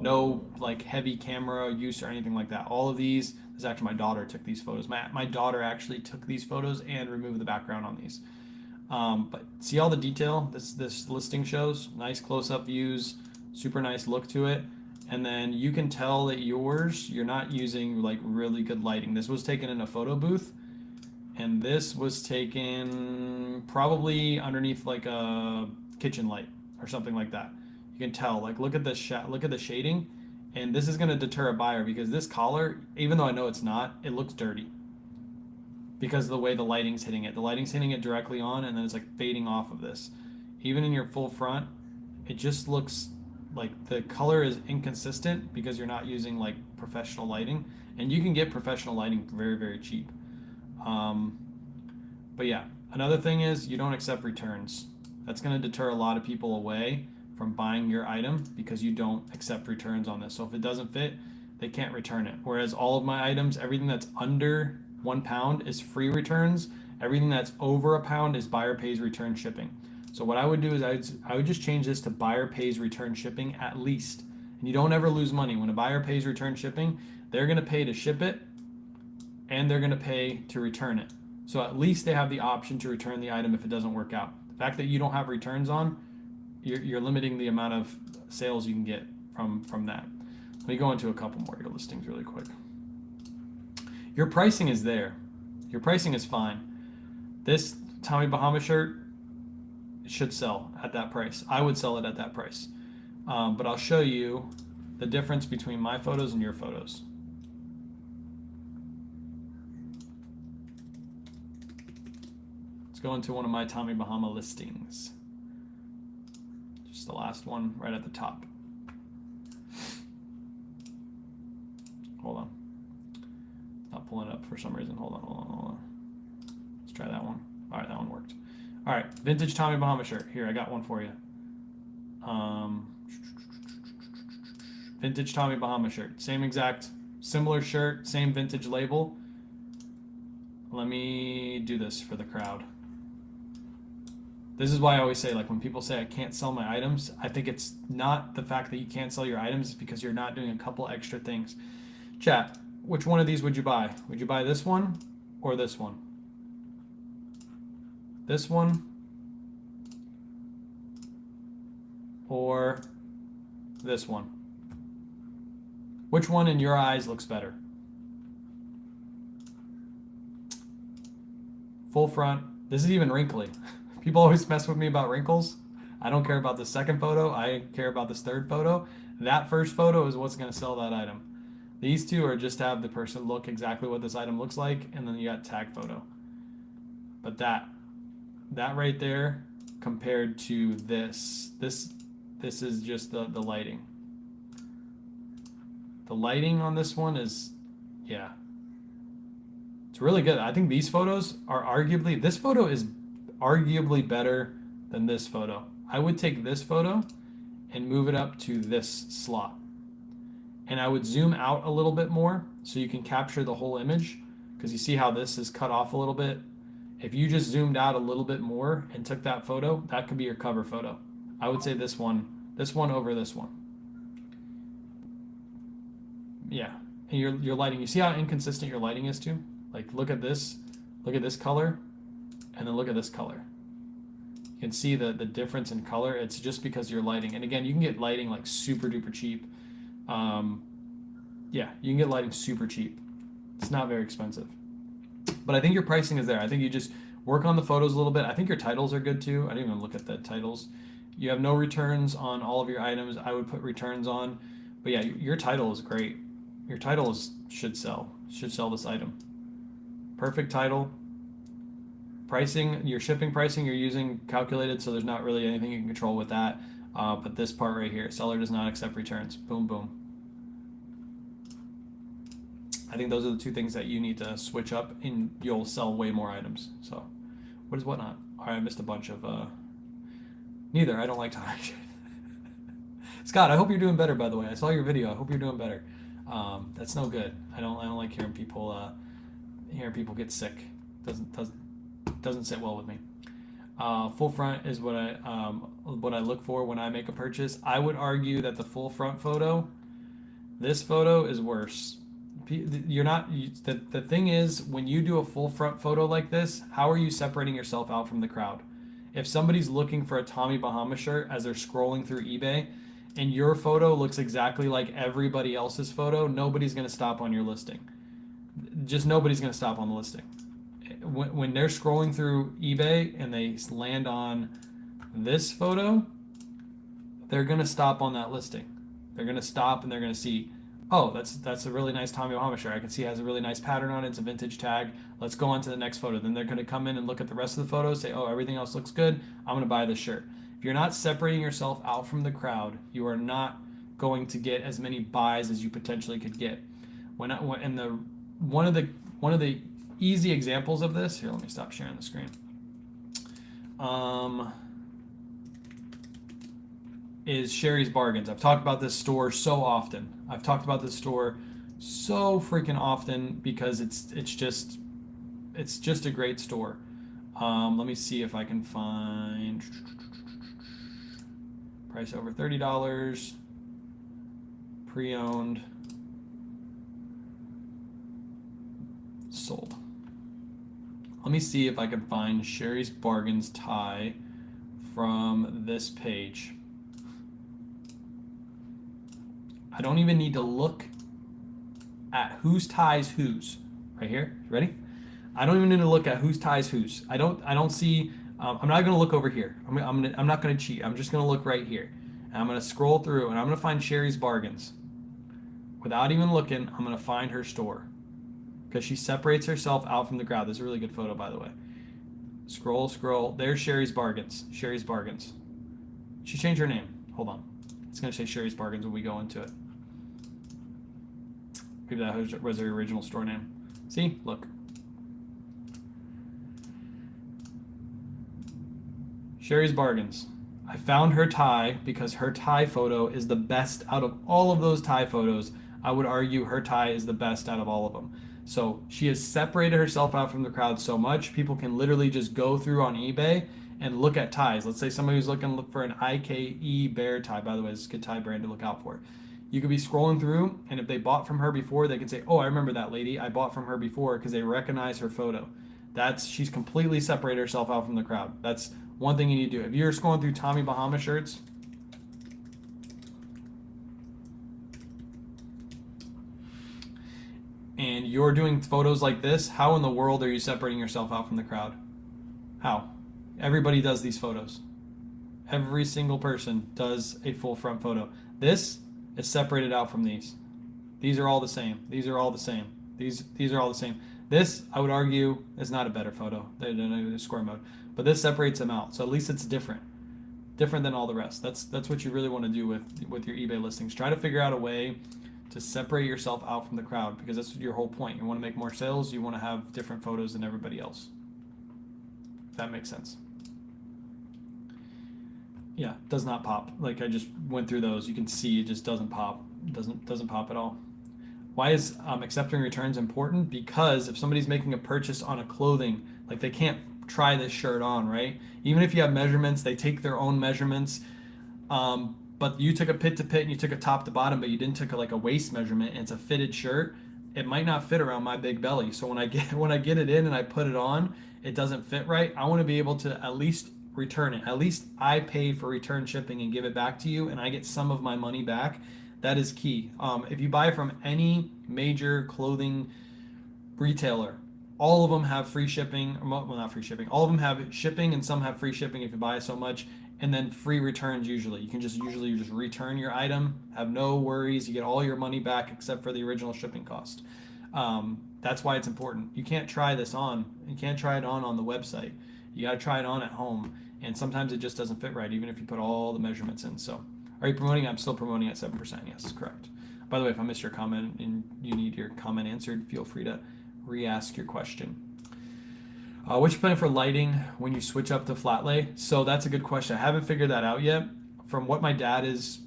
Speaker 1: No like heavy camera use or anything like that. All of these, this is actually my daughter took these photos. My daughter actually took these photos and removed the background on these. But see all the detail this listing shows? Nice close-up views, super nice look to it. And then you can tell that you're not using like really good lighting. This was taken in a photo booth, and this was taken probably underneath like a kitchen light or something like that. You can tell, like, look at the shading, and this is going to deter a buyer because this collar, even though I know it's not, it looks dirty because of the way the lighting's hitting it. The lighting's hitting it directly on, and then it's like fading off of this. Even in your full front, it just looks like the color is inconsistent because you're not using like professional lighting, and you can get professional lighting very, very cheap. But yeah, another thing is you don't accept returns. That's going to deter a lot of people away from buying your item because you don't accept returns on this. So if it doesn't fit, they can't return it. Whereas all of my items, everything that's under 1 pound is free returns. Everything that's over a pound is buyer pays return shipping. So what I would do is I would just change this to buyer pays return shipping at least. And you don't ever lose money. When a buyer pays return shipping, they're going to pay to ship it and they're going to pay to return it. So at least they have the option to return the item if it doesn't work out. The fact that you don't have returns on, you're limiting the amount of sales you can get from that. Let me go into a couple more of your listings really quick. Your pricing is there. Your pricing is fine. This Tommy Bahama shirt should sell at that price. I would sell it at that price. But I'll show you the difference between my photos and your photos. Let's go into one of my Tommy Bahama listings. Just the last one right at the top. Hold on. It's not pulling up for some reason. Hold on. Let's try that one. All right, that one worked. All right, vintage Tommy Bahama shirt. Here, I got one for you. Vintage Tommy Bahama shirt. Same exact, similar shirt, same vintage label. Let me do this for the crowd. This is why I always say, like, when people say I can't sell my items, I think it's not the fact that you can't sell your items, it's because you're not doing a couple extra things. Chat, which one of these would you buy? Would you buy this one or this one? This one or this one? Which one in your eyes looks better? Full front. This is even wrinkly. People always mess with me about wrinkles. I don't care about the second photo. I care about this third photo. That first photo is what's going to sell that item. These two are just to have the person look exactly what this item looks like, and then you got tag photo. But that right there compared to this is just the lighting. The lighting on this one is, yeah, it's really good. I think these photos are arguably, this photo is arguably better than this photo. I would take this photo and move it up to this slot. And I would zoom out a little bit more so you can capture the whole image, because you see how this is cut off a little bit. If you just zoomed out a little bit more and took that photo, that could be your cover photo. I would say this one over this one. Yeah, and your lighting, you see how inconsistent your lighting is too? Like, look at this color, and then look at this color. You can see the difference in color. It's just because your lighting, and again, you can get lighting like super duper cheap. Yeah, you can get lighting super cheap. It's not very expensive. But I think your pricing is there. I think you just work on the photos a little bit. I think your titles are good too. I didn't even look at the titles. You have no returns on all of your items. I would put returns on. But yeah, your title is great. Your title should sell this item. Perfect title. Pricing, your shipping pricing, you're using calculated, so there's not really anything you can control with that. But this part right here, seller does not accept returns. Boom, boom. I think those are the two things that you need to switch up, and you'll sell way more items. So, what is whatnot? All right, I missed a bunch of. Neither. I don't like talking. Scott, I hope you're doing better. By the way, I saw your video. I hope you're doing better. That's no good. I don't like hearing people
Speaker 2: Here, people get sick. Doesn't sit well with me. Full front is what I look for when I make a purchase. I would argue that the full front photo, this photo is worse. The thing is, when you do a full front photo like this, how are you separating yourself out from the crowd? If somebody's looking for a Tommy Bahama shirt as they're scrolling through eBay, and your photo looks exactly like everybody else's photo, nobody's going to stop on your listing. Just nobody's going to stop on the listing. When they're scrolling through eBay and they land on this photo, they're going to stop on that listing. They're going to stop and they're going to see, oh, that's a really nice Tommy Bahama shirt. I can see it has a really nice pattern on it. It's a vintage tag. Let's go on to the next photo. Then they're going to come in and look at the rest of the photos, say, oh, everything else looks good. I'm going to buy this shirt. If you're not separating yourself out from the crowd, you are not going to get as many buys as you potentially could get. One of the easy examples of this, here, let me stop sharing the screen. Is Sherry's Bargains. I've talked about this store so often. I've talked about this store so freaking often because it's just a great store. Let me see if I can find price over $30, pre-owned, sold. Let me see if I can find Sherry's Bargains tie from this page. I don't even need to look at whose ties whose. Right here, ready? I don't even need to look at whose ties whose. I don't see. I'm not gonna look over here. I'm not gonna cheat. I'm just gonna look right here, and I'm gonna scroll through, and I'm gonna find Sherry's Bargains. Without even looking, I'm gonna find her store because she separates herself out from the crowd. This is a really good photo, by the way. Scroll. There's Sherry's Bargains. Sherry's Bargains. She changed her name. Hold on. It's gonna say Sherry's Bargains when we go into it. Maybe that was her original store name. See? Look. Sherry's Bargains. I found her tie because her tie photo is the best out of all of those tie photos. I would argue her tie is the best out of all of them. So she has separated herself out from the crowd so much, people can literally just go through on eBay and look at ties. Let's say somebody who's looking for an IKE bear tie. By the way, it's a good tie brand to look out for. You could be scrolling through, and if they bought from her before, they can say, oh, I remember that lady. I bought from her before because they recognize her photo. She's completely separated herself out from the crowd. That's one thing you need to do. If you're scrolling through Tommy Bahama shirts, and you're doing photos like this, how in the world are you separating yourself out from the crowd? How? Everybody does these photos. Every single person does a full front photo. This is separated out from these. These are all the same. These are all the same. These are all the same. This, I would argue, is not a better photo. They're in square mode. But this separates them out. So at least it's different. Different than all the rest. That's what you really want to do with your eBay listings. Try to figure out a way to separate yourself out from the crowd because that's your whole point. You want to make more sales. You want to have different photos than everybody else. If that makes sense. Yeah, does not pop. Like I just went through those. You can see it just doesn't pop. Doesn't pop at all. Why is accepting returns important? Because if somebody's making a purchase on a clothing, like they can't try this shirt on, right? Even if you have measurements, they take their own measurements. But you took a pit to pit and you took a top to bottom, but you didn't take a waist measurement and it's a fitted shirt. It might not fit around my big belly. So when I get it in and I put it on, it doesn't fit right. I want to be able to at least return it. At least I pay for return shipping and give it back to you and I get some of my money back. That is key. If you buy from any major clothing retailer, all of them have free shipping. Well, not free shipping. All of them have shipping and some have free shipping if you buy so much. And then free returns usually. You can usually return your item, have no worries. You get all your money back except for the original shipping cost. That's why it's important. You can't try this on. You can't try it on the website. You got to try it on at home. And sometimes it just doesn't fit right, even if you put all the measurements in. So, are you promoting? I'm still promoting at 7%. Yes, correct. By the way, if I missed your comment and you need your comment answered, feel free to re-ask your question. What's your plan for lighting when you switch up to flat lay? So that's a good question. I haven't figured that out yet. From what my dad is,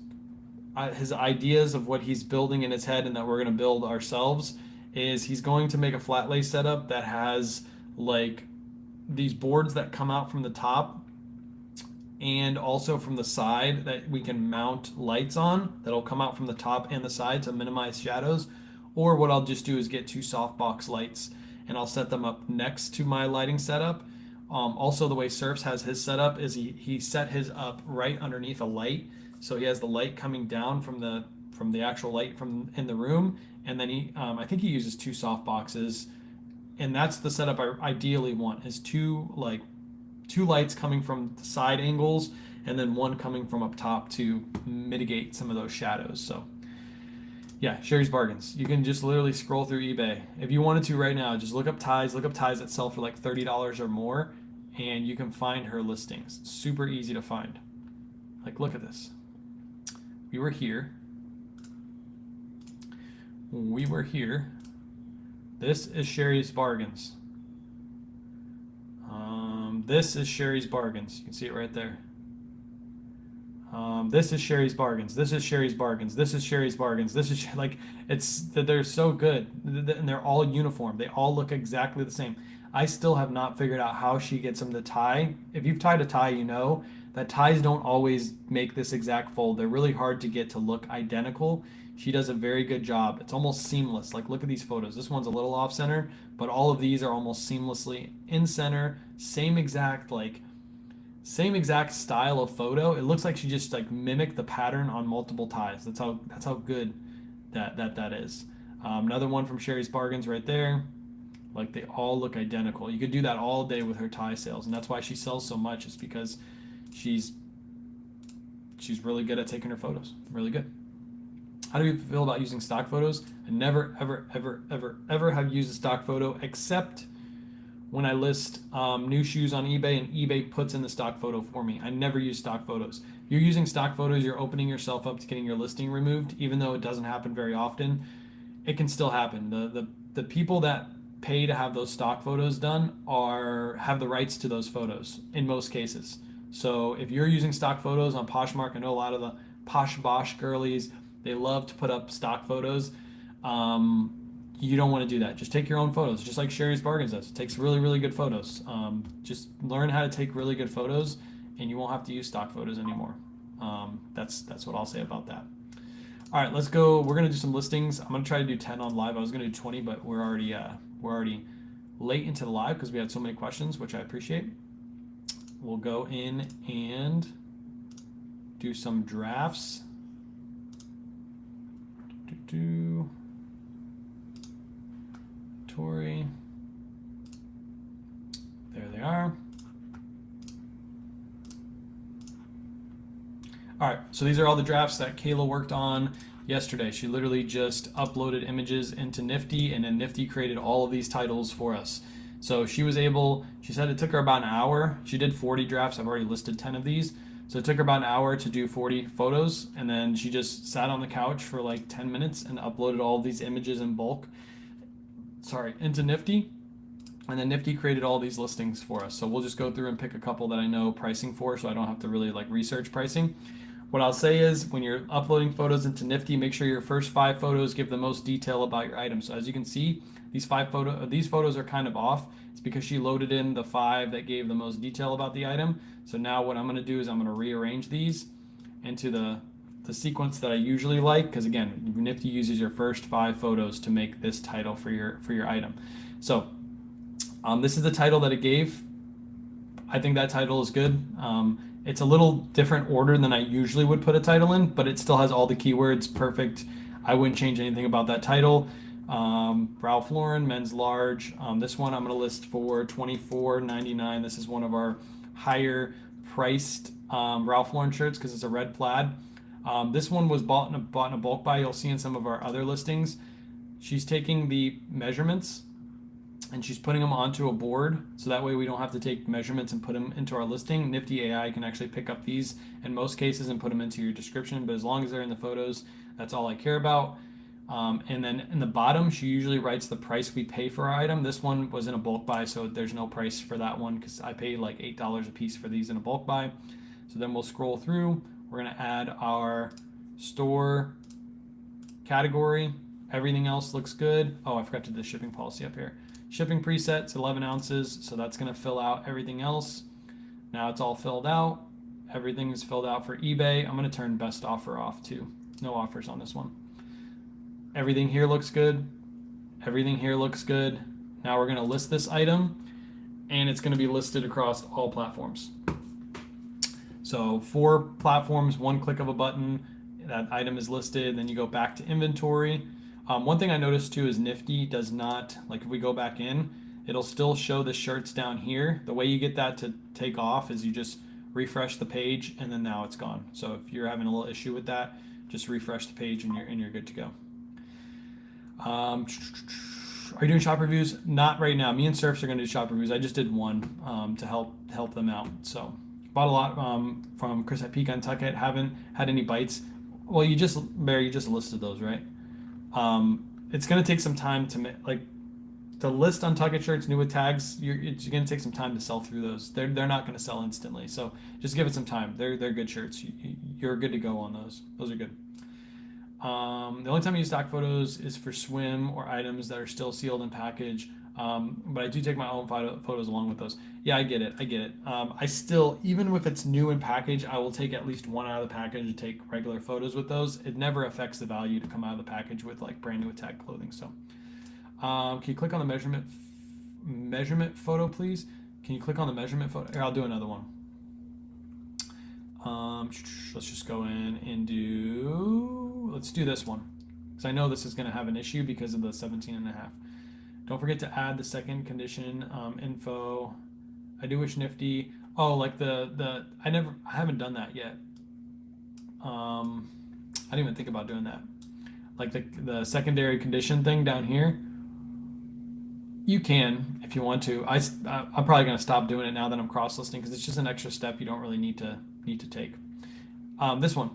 Speaker 2: his ideas of what he's building in his head and that we're going to build ourselves is he's going to make a flat lay setup that has like these boards that come out from the top and also from the side that we can mount lights on that'll come out from the top and the side to minimize shadows. Or what I'll just do is get two softbox lights and I'll set them up next to my lighting setup. Also, the way Surfs has his setup is he set his up right underneath a light, so he has the light coming down from the actual light from in the room, and then I think he uses two soft boxes, and that's the setup I ideally want is two lights coming from the side angles and then one coming from up top to mitigate some of those shadows. So yeah, Sherry's Bargains. You can just literally scroll through eBay. If you wanted to right now, just look up ties that sell for like $30 or more, and you can find her listings. It's super easy to find. Like, look at this. We were here. This is Sherry's Bargains. This is Sherry's Bargains. You can see it right there. This is Sherry's Bargains. This is Sherry's Bargains. This is Sherry's Bargains. This is like they're so good, and they're all uniform. They all look exactly the same. I still have not figured out how she gets them to tie. If you've tied a tie, you know that ties don't always make this exact fold. They're really hard to get to look identical. She does a very good job. It's almost seamless. Like, look at these photos. This one's a little off center, but all of these are almost seamlessly in center. Same exact style of photo. It looks like she just like mimicked the pattern on multiple ties. That's how good that is. Another one from Sherry's Bargains right there. Like, they all look identical. You could do that all day with her tie sales, and that's why she sells so much. Is because she's really good at taking her photos. Really good. How do you feel about using stock photos? I never, ever have used a stock photo except when I list new shoes on eBay and eBay puts in the stock photo for me. I never use stock photos. If you're using stock photos, you're opening yourself up to getting your listing removed, even though it doesn't happen very often. It can still happen. The people that pay to have those stock photos done have the rights to those photos in most cases. So if you're using stock photos on Poshmark, I know a lot of the Posh Bosh girlies, they love to put up stock photos. You don't want to do that. Just take your own photos, just like Sherry's Bargains does. It takes really, really good photos. Just learn how to take really good photos, and you won't have to use stock photos anymore. That's what I'll say about that. All right, let's go. We're gonna do some listings. I'm gonna try to do 10 on live. I was gonna do 20, but we're already late into the live because we had so many questions, which I appreciate. We'll go in and do some drafts. Tori. There they are. All right, so these are all the drafts that Kayla worked on yesterday. She literally just uploaded images into Nifty, and then Nifty created all of these titles for us. So she said it took her about an hour. She did 40 drafts. I've already listed 10 of these. So it took her about an hour to do 40 photos, and then she just sat on the couch for like 10 minutes and uploaded all of these images in bulk, into Nifty, and then Nifty created all these listings for us. So we'll just go through and pick a couple that I know pricing for, so I don't have to really like research pricing. What I'll say is when you're uploading photos into Nifty, make sure your first 5 photos give the most detail about your item. So as you can see, these photos are kind of off. It's because she loaded in the 5 that gave the most detail about the item. So now what I'm going to do is I'm going to rearrange these into the sequence that I usually like, because again, Nifty uses your first 5 photos to make this title for your item. So this is the title that it gave. I think that title is good. It's a little different order than I usually would put a title in, but it still has all the keywords perfect. I wouldn't change anything about that title. Ralph Lauren, men's large. This one I'm going to list for $24.99. This is one of our higher priced Ralph Lauren shirts because it's a red plaid. This one was bought in a bulk buy. You'll see in some of our other listings. She's taking the measurements and she's putting them onto a board, so that way we don't have to take measurements and put them into our listing. Nifty AI can actually pick up these in most cases and put them into your description, but as long as they're in the photos, that's all I care about. And then in the bottom, she usually writes the price we pay for our item. This one was in a bulk buy, so there's no price for that one because I pay like $8 a piece for these in a bulk buy. So then we'll scroll through. We're going to add our store category, Everything else looks good. Oh, I forgot to do the shipping policy up here. Shipping preset's 11 ounces, so that's going to fill out everything else. Now it's all filled out. Everything is filled out for eBay. I'm going to turn best offer off too. No offers on this one. Everything here looks good. Everything here looks good. Now we're going to list this item, and it's going to be listed across all platforms. So 4 platforms, 1 click of a button, that item is listed. Then you go back to inventory. One thing I noticed too is Nifty does not, like if we go back in, it'll still show the shirts down here. The way you get that to take off is you just refresh the page, and then now it's gone. So if you're having a little issue with that, just refresh the page and you're good to go. Are you doing shop reviews? Not right now. Me and Surfs are going to do shop reviews. I just did one to help them out. So bought a lot from Chris at Peak Nantucket. Haven't had any bites. Well, you just listed those, right? It's going to take some time to list Untucket shirts new with tags. It's going to take some time to sell through those. They're not going to sell instantly, so just give it some time. They're good shirts. You're good to go on those. Those are good. The only time I use stock photos is for swim or items that are still sealed and packaged. But I do take my own photos along with those. Yeah, I get it. I still, even if it's new in package, I will take at least one out of the package and take regular photos with those. It never affects the value to come out of the package with like brand new tag clothing. So, can you click on the measurement photo, please? Can you click on the measurement photo? Here, I'll do another one. Let's just go in and let's do this one. Because I know this is going to have an issue because of the 17.5. Don't forget to add the second condition info. I do wish Nifty. Oh, like I haven't done that yet. I didn't even think about doing that. Like the secondary condition thing down here. You can if you want to. I'm probably going to stop doing it now that I'm cross listing because it's just an extra step you don't really need to take. This one,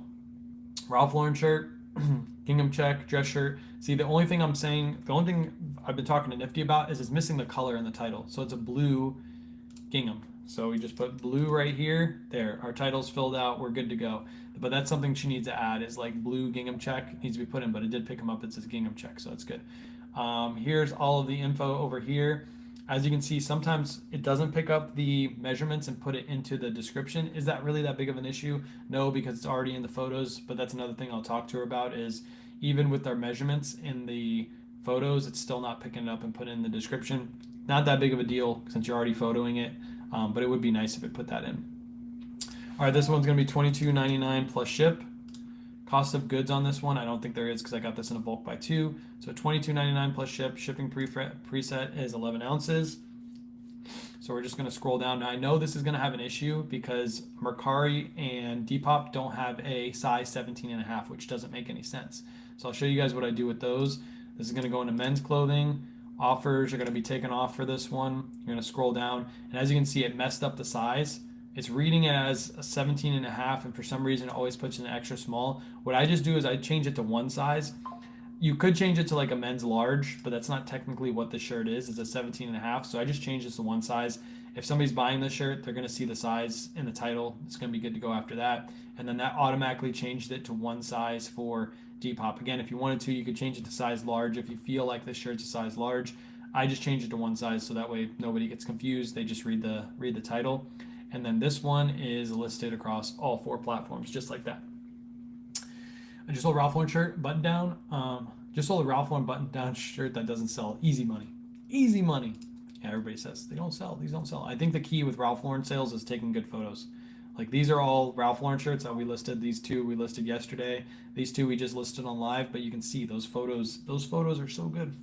Speaker 2: Ralph Lauren shirt, gingham check, dress shirt. See, the only thing I've been talking to Nifty about is it's missing the color in the title. So it's a blue gingham. So we just put blue right here. There, our title's filled out. We're good to go. But that's something she needs to add is like blue gingham check needs to be put in, but it did pick them up. It says gingham check, so that's good. Here's all of the info over here. As you can see, sometimes it doesn't pick up the measurements and put it into the description. Is that really that big of an issue? No, because it's already in the photos, but that's another thing I'll talk to her about is even with our measurements in the photos, it's still not picking it up and put it in the description. Not that big of a deal since you're already photoing it, but it would be nice if it put that in. All right, this one's gonna be $22.99 plus ship. Cost of goods on this one, I don't think there is because I got this in a bulk buy 2. So $22.99 plus ship. Shipping preset is 11 ounces. So we're just going to scroll down. Now I know this is going to have an issue because Mercari and Depop don't have a size 17.5, which doesn't make any sense. So I'll show you guys what I do with those. This is going to go into men's clothing. Offers are going to be taken off for this one. You're going to scroll down, and as you can see, it messed up the size. It's reading it as a 17.5, and for some reason it always puts in an extra small. What I just do is I change it to one size. You could change it to like a men's large, but that's not technically what the shirt is. It's a 17.5, so I just changed this to one size. If somebody's buying this shirt, they're going to see the size in the title. It's going to be good to go after that. And then that automatically changed it to one size for Depop. Again, if you wanted to, you could change it to size large if you feel like this shirt's a size large. I just changed it to one size so that way nobody gets confused. They just read the title. And then this one is listed across all 4 platforms, just like that. I just sold a Ralph Lauren shirt, button down. Just sold a Ralph Lauren button down shirt that doesn't sell. Easy money. Easy money. Yeah, everybody says they don't sell. These don't sell. I think the key with Ralph Lauren sales is taking good photos. Like these are all Ralph Lauren shirts that we listed. These 2 we listed yesterday. These 2 we just listed on live, but you can see those photos. Those photos are so good.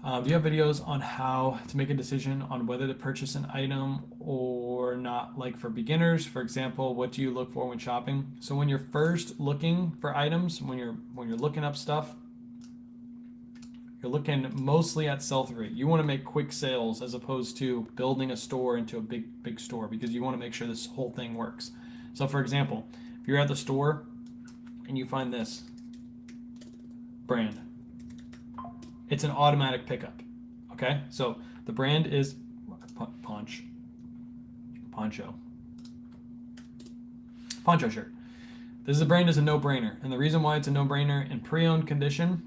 Speaker 2: Do you have videos on how to make a decision on whether to purchase an item or not, like for beginners? For example, what do you look for when shopping? So when you're first looking for items, when you're looking up stuff, you're looking mostly at sell-through rate. You want to make quick sales as opposed to building a store into a big store because you want to make sure this whole thing works. So for example, if you're at the store and you find this brand, it's an automatic pickup. Okay, so the brand is Poncho shirt. This is a brand is a no-brainer, and the reason why it's a no-brainer in pre-owned condition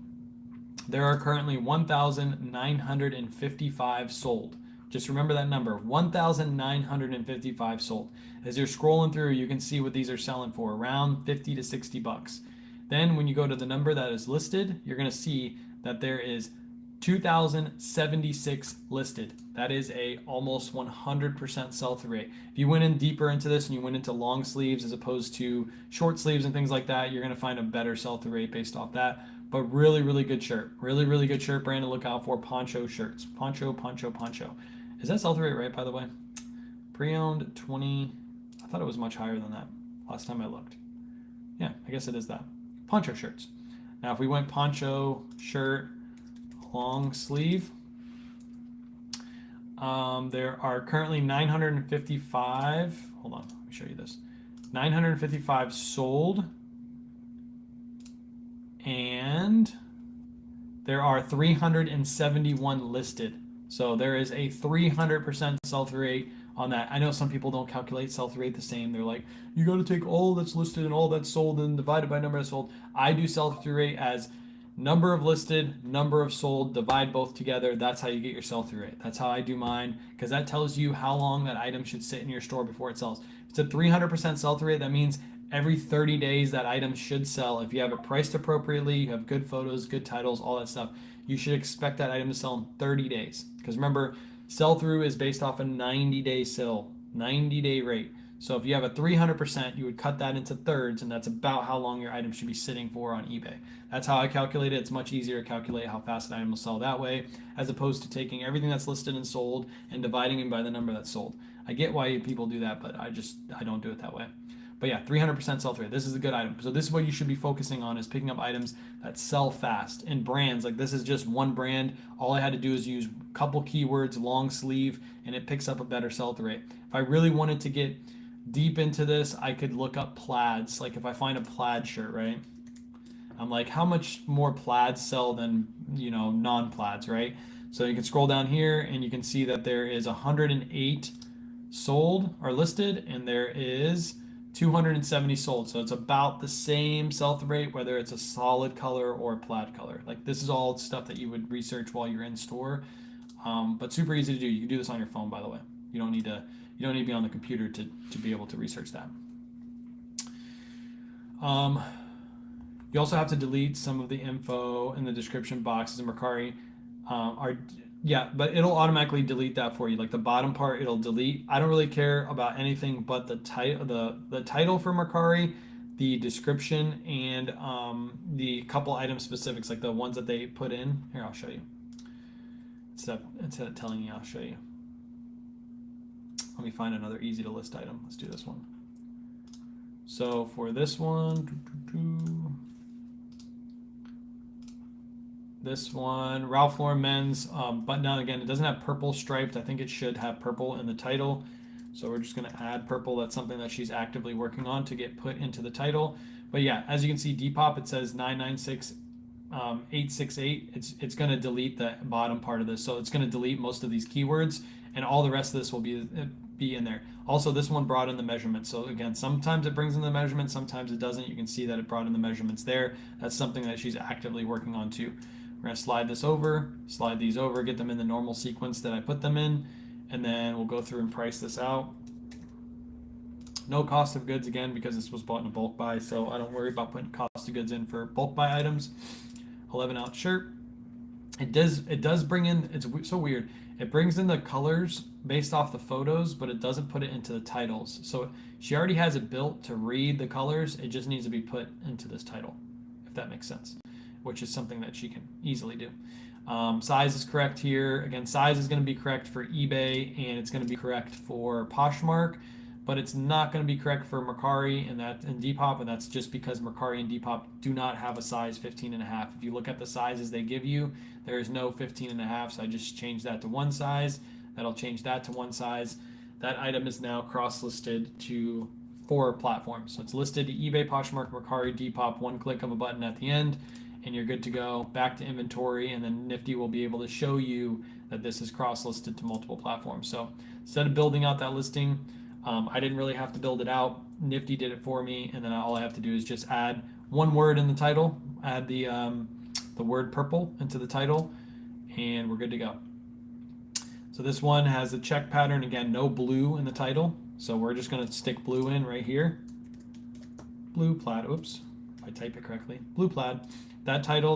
Speaker 2: There are currently 1,955 sold. Just remember that number, 1,955 sold. As you're scrolling through, you can see what these are selling for, around 50 to 60 bucks. Then when you go to the number that is listed, you're going to see that there is 2,076 listed. That is a almost 100% sell-through rate. If you went in deeper into this and you went into long sleeves as opposed to short sleeves and things like that, you're going to find a better sell-through rate based off that. But really, really good shirt. Really, really good shirt brand to look out for. Poncho shirts. Poncho, poncho, poncho. Is that sell-through rate right, by the way? Pre-owned 20. I thought it was much higher than that last time I looked. Yeah, I guess it is that. Poncho shirts. Now, if we went poncho shirt, long sleeve, there are currently 955. Hold on, let me show you this. 955 sold. And there are 371 listed. So there is a 300% sell-through rate on that. I know some people don't calculate sell-through rate the same. They're like, you got to take all that's listed and all that's sold and divide it by number that's sold. I do sell-through rate as number of listed, number of sold, divide both together. That's how you get your sell-through rate. That's how I do mine, because that tells you how long that item should sit in your store before it sells. If it's a 300% sell-through rate, that means every 30 days that item should sell. If you have it priced appropriately, you have good photos, good titles, all that stuff, you should expect that item to sell in 30 days. Because remember, sell-through is based off a 90-day sell, 90-day rate. So if you have a 300%, you would cut that into thirds, and that's about how long your item should be sitting for on eBay. That's how I calculate it. It's much easier to calculate how fast an item will sell that way, as opposed to taking everything that's listed and sold and dividing it by the number that's sold. I get why people do that, but I don't do it that way. But yeah, 300% sell-through. This is a good item. So this is what you should be focusing on, is picking up items that sell fast. And brands, like this is just one brand. All I had to do is use a couple keywords, long sleeve, and it picks up a better sell-through rate. If I really wanted to get deep into this, I could look up plaids. Like if I find a plaid shirt, right? I'm like, how much more plaids sell than, non-plaids, right? So you can scroll down here and you can see that there is 108 sold or listed, and there is 270 sold. So it's about the same sell-through rate, whether it's a solid color or a plaid color. Like this is all stuff that you would research while you're in store, but super easy to do. You can do this on your phone, by the way. You don't need to be on the computer to be able to research that. You also have to delete some of the info in the description boxes in Mercari. But it'll automatically delete that for you. Like the bottom part, it'll delete. I don't really care about anything but the title for Mercari, the description, and the couple item specifics, like the ones that they put in. Here, I'll show you. Instead of telling you, I'll show you. Let me find another easy to list item. Let's do this one. So for this one, this one, Ralph Lauren men's button down. Again, it doesn't have purple striped. I think it should have purple in the title. So we're just going to add purple. That's something that she's actively working on to get put into the title. But yeah, as you can see, Depop, it says 996,868. It's going to delete the bottom part of this. So it's going to delete most of these keywords, and all the rest of this will be in there. Also, this one brought in the measurements. So again, sometimes it brings in the measurements, sometimes it doesn't. You can see that it brought in the measurements there. That's something that she's actively working on too. We're going to slide these over, get them in the normal sequence that I put them in, and then we'll go through and price this out. No cost of goods again, because this was bought in a bulk buy, so I don't worry about putting cost of goods in for bulk buy items. 11-ounce shirt. It does bring in, it's so weird, it brings in the colors based off the photos, but it doesn't put it into the titles. So she already has it built to read the colors. It just needs to be put into this title, if that makes sense, which is something that she can easily do. Size is correct here. Again, size is going to be correct for eBay, and it's going to be correct for Poshmark, but it's not going to be correct for Mercari and Depop, and that's just because Mercari and Depop do not have a size 15.5. If you look at the sizes they give you, there is no 15.5, so I just changed that to one size. That'll change that to one size. That item is now cross-listed to 4 platforms. So it's listed to eBay, Poshmark, Mercari, Depop, one click of a button at the end, and you're good to go. Back to inventory, and then Nifty will be able to show you that this is cross-listed to multiple platforms. So instead of building out that listing, I didn't really have to build it out. Nifty did it for me, and then all I have to do is just add one word in the title, add the the word purple into the title, and we're good to go. So this one has a check pattern, again, no blue in the title. So we're just going to stick blue in right here. Blue plaid, oops, if I type it correctly, blue plaid. That title,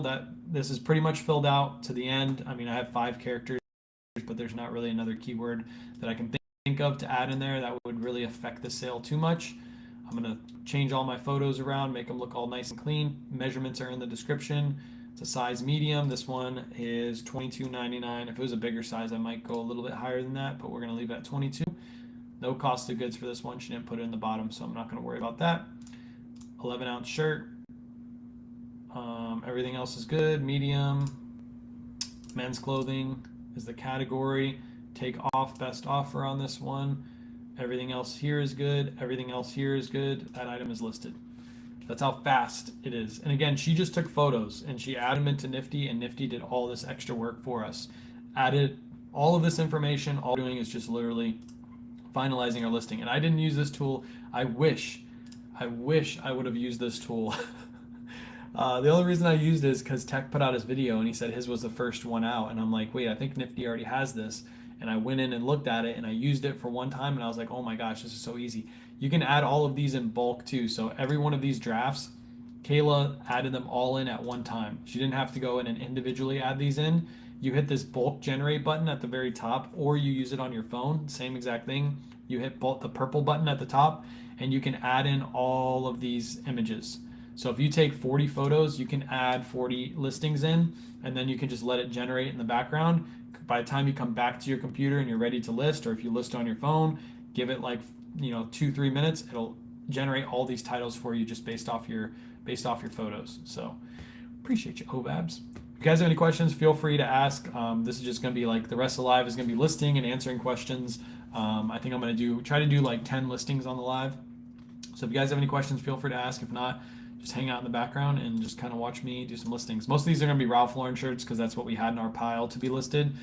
Speaker 2: this is pretty much filled out to the end. I mean, I have 5 characters, but there's not really another keyword that I can think of to add in there that would really affect the sale too much. I'm going to change all my photos around, make them look all nice and clean. Measurements are in the description. It's a size medium. This one is $22.99. If it was a bigger size, I might go a little bit higher than that, but we're going to leave it at 22. No cost of goods for this one. She didn't put it in the bottom, so I'm not going to worry about that. 11-ounce shirt. Everything else is good. Medium. Men's clothing is the category. Take off, best offer on this one. Everything else here is good. Everything else here is good. That item is listed. That's how fast it is. And again, she just took photos and she added them into Nifty, and Nifty did all this extra work for us. Added all of this information. All we're doing is just literally finalizing our listing. And I didn't use this tool. I wish I would have used this tool. The only reason I used it is because Tech put out his video and he said his was the first one out. And I'm like, wait, I think Nifty already has this. And I went in and looked at it and I used it for one time and I was like, oh my gosh, this is so easy. You can add all of these in bulk too. So every one of these drafts, Kayla added them all in at one time. She didn't have to go in and individually add these in. You hit this bulk generate button at the very top, or you use it on your phone, same exact thing. You hit the purple button at the top and you can add in all of these images. So if you take 40 photos, you can add 40 listings in, and then you can just let it generate in the background. By the time you come back to your computer and you're ready to list, or if you list on your phone, give it like 2-3 minutes, it'll generate all these titles for you just based off your photos. So appreciate you, Ovabs. If you guys have any questions, feel free to ask. This is just going to be like the rest of the live is going to be listing and answering questions. I think I'm going to try to do like 10 listings on the live. So if you guys have any questions, feel free to ask. If not, just hang out in the background and just kind of watch me do some listings. Most of these are going to be Ralph Lauren shirts because that's what we had in our pile to be listed.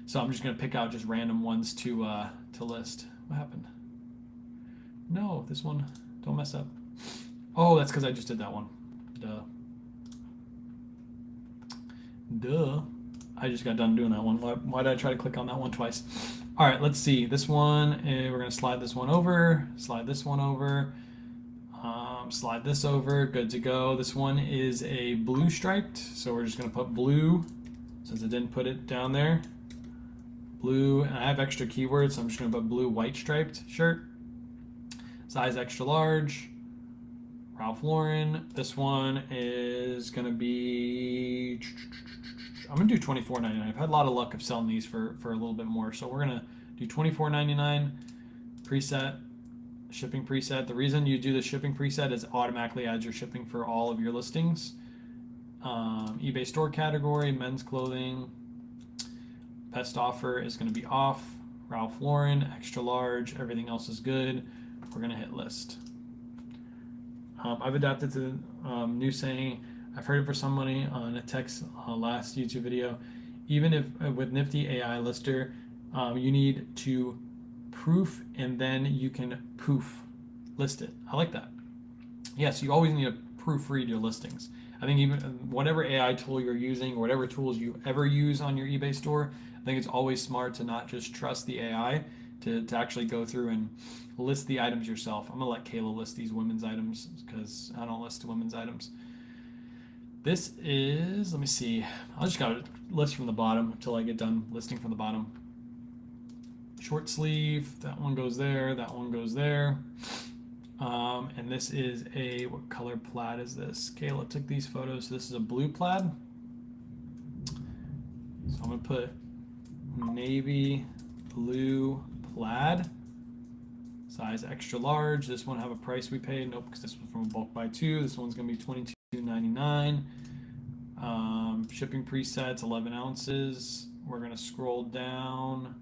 Speaker 2: So I'm just going to pick out just random ones to list. What happened? No, this one. Don't mess up. Oh, that's because I just did that one. Duh. I just got done doing that one. Why did I try to click on that one twice? All right, let's see. This one, we're going to slide this one over, slide this one over. Slide this over, good to go. This one is a blue striped, so we're just going to put blue since I didn't put it down there. Blue, and I have extra keywords, so I'm just going to put blue white striped shirt. Size extra large. Ralph Lauren. This one is going to be, I'm going to do $24.99. I've had a lot of luck of selling these for a little bit more, so we're going to do $24.99 preset. Shipping preset. The reason you do the shipping preset is automatically adds your shipping for all of your listings. eBay store category, men's clothing. Best offer is going to be off. Ralph Lauren, extra large. Everything else is good. We're going to hit list. I've adapted to the new saying. I've heard it for some money on a text last YouTube video. Even if with Nifty AI Lister, you need to proof and then you can poof list it. I like that. Yes, you always need to proofread your listings. I think even whatever AI tool you're using or whatever tools you ever use on your eBay store, I think it's always smart to not just trust the AI, to actually go through and list the items yourself. I'm gonna let Kayla list these women's items because I don't list women's items. This is, let me see, I just got to list from the bottom until I get done listing from the bottom. Short sleeve, that one goes there, that one goes there. And this is what color plaid is this? Kayla took these photos, so this is a blue plaid. So I'm gonna put navy blue plaid, size extra large. This one have a price we paid? Nope, because this was from a bulk buy 2. This one's gonna be $22.99. Shipping presets, 11 ounces. We're gonna scroll down.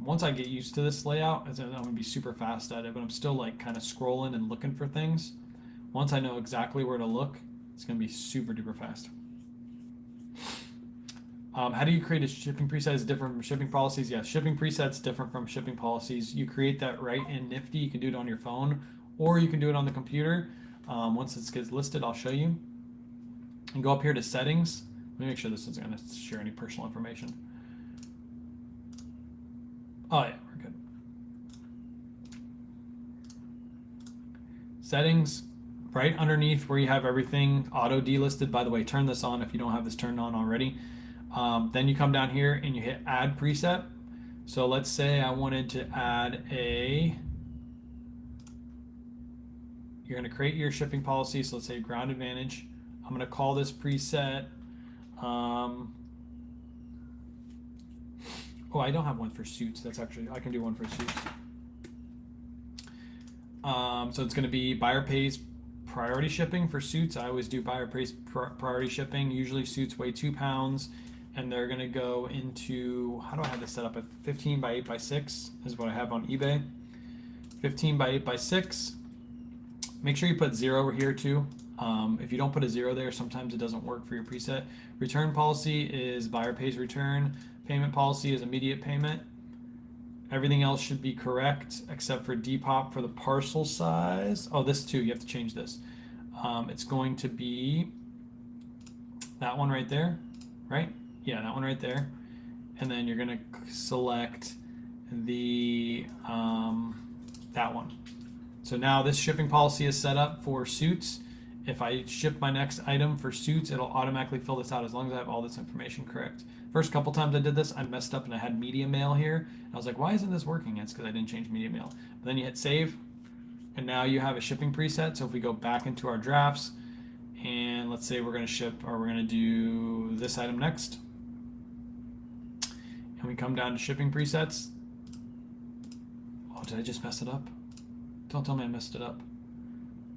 Speaker 2: Once I get used to this layout, I'm going to be super fast at it, but I'm still like kind of scrolling and looking for things. Once I know exactly where to look, it's going to be super duper fast. How do you create a shipping preset? Is different from shipping policies? Yes, shipping presets different from shipping policies. You create that right in Nifty. You can do it on your phone or you can do it on the computer. Once it gets listed, I'll show you. and go up here to settings. Let me make sure this isn't going to share any personal information. Oh yeah, we're good. Settings, right underneath where you have everything auto delisted. By the way, turn this on if you don't have this turned on already. Then you come down here and you hit add preset. So let's say I wanted to add you're going to create your shipping policy. So let's say ground advantage. I'm going to call this preset. Oh, I don't have one for suits. That's actually, I can do one for suits. So it's going to be buyer pays priority shipping for suits. I always do buyer pays priority shipping. Usually suits weigh 2 pounds, and they're going to go into, how do I have this set up? At 15 by 8 by 6 is what I have on eBay. 15 by 8 by 6. Make sure you put 0 here too. If you don't put a 0 there, sometimes it doesn't work for your preset. Return policy is buyer pays return. Payment policy is immediate payment. Everything else should be correct except for Depop for the parcel size. Oh, this too, you have to change this. It's going to be that one right there, right? Yeah, that one right there. And then you're going to select the that one. So now this shipping policy is set up for suits. If I ship my next item for suits, it'll automatically fill this out as long as I have all this information correct. First couple times I did this, I messed up and I had media mail here. And I was like, why isn't this working? It's because I didn't change media mail. But then you hit save, and now you have a shipping preset. So if we go back into our drafts, and let's say we're going to ship, or we're going to do this item next, and we come down to shipping presets. Oh, did I just mess it up? Don't tell me I messed it up.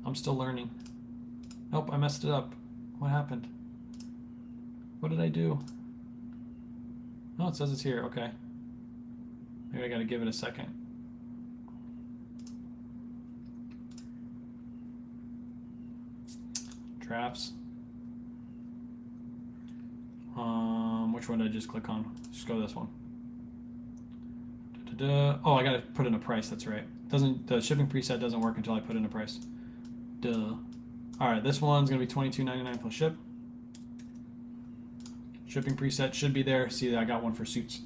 Speaker 2: I'm still learning. Nope, I messed it up. What happened? What did I do? Oh, it says it's here. Okay. Maybe I gotta give it a second. Drafts. Which one did I just click on? Just go this one. Oh, I gotta put in a price. That's right. The shipping preset doesn't work until I put in a price. Duh. All right, this one's gonna be $22.99 plus ship. Shipping preset should be there. See that I got one for suits.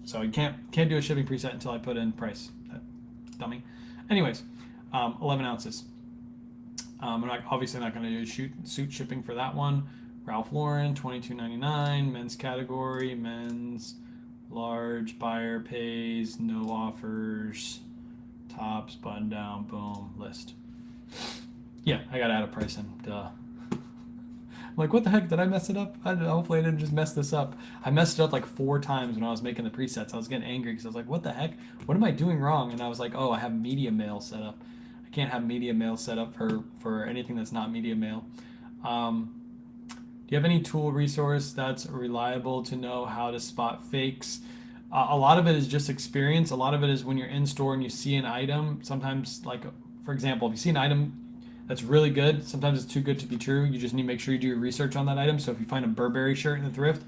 Speaker 2: So I can't do a shipping preset until I put in price. That dummy. Anyways, 11 ounces. I'm obviously not going to do suit shipping for that one. Ralph Lauren, $22.99. Men's category, men's, large, buyer pays, no offers, tops, button down, boom, list. Yeah, I got to add a price in. Duh. I'm like, what the heck? Did I mess it up? I don't know. Hopefully I didn't just mess this up. I messed it up like 4 times when I was making the presets. I was getting angry because I was like, what the heck? What am I doing wrong? And I was like, oh, I have media mail set up. I can't have media mail set up for anything that's not media mail. Do you have any tool resource that's reliable to know how to spot fakes? A lot of it is just experience. A lot of it is when you're in store and you see an item. Sometimes, like, for example, if you see an item that's really good, sometimes it's too good to be true. You just need to make sure you do your research on that item. So if you find a Burberry shirt in the thrift,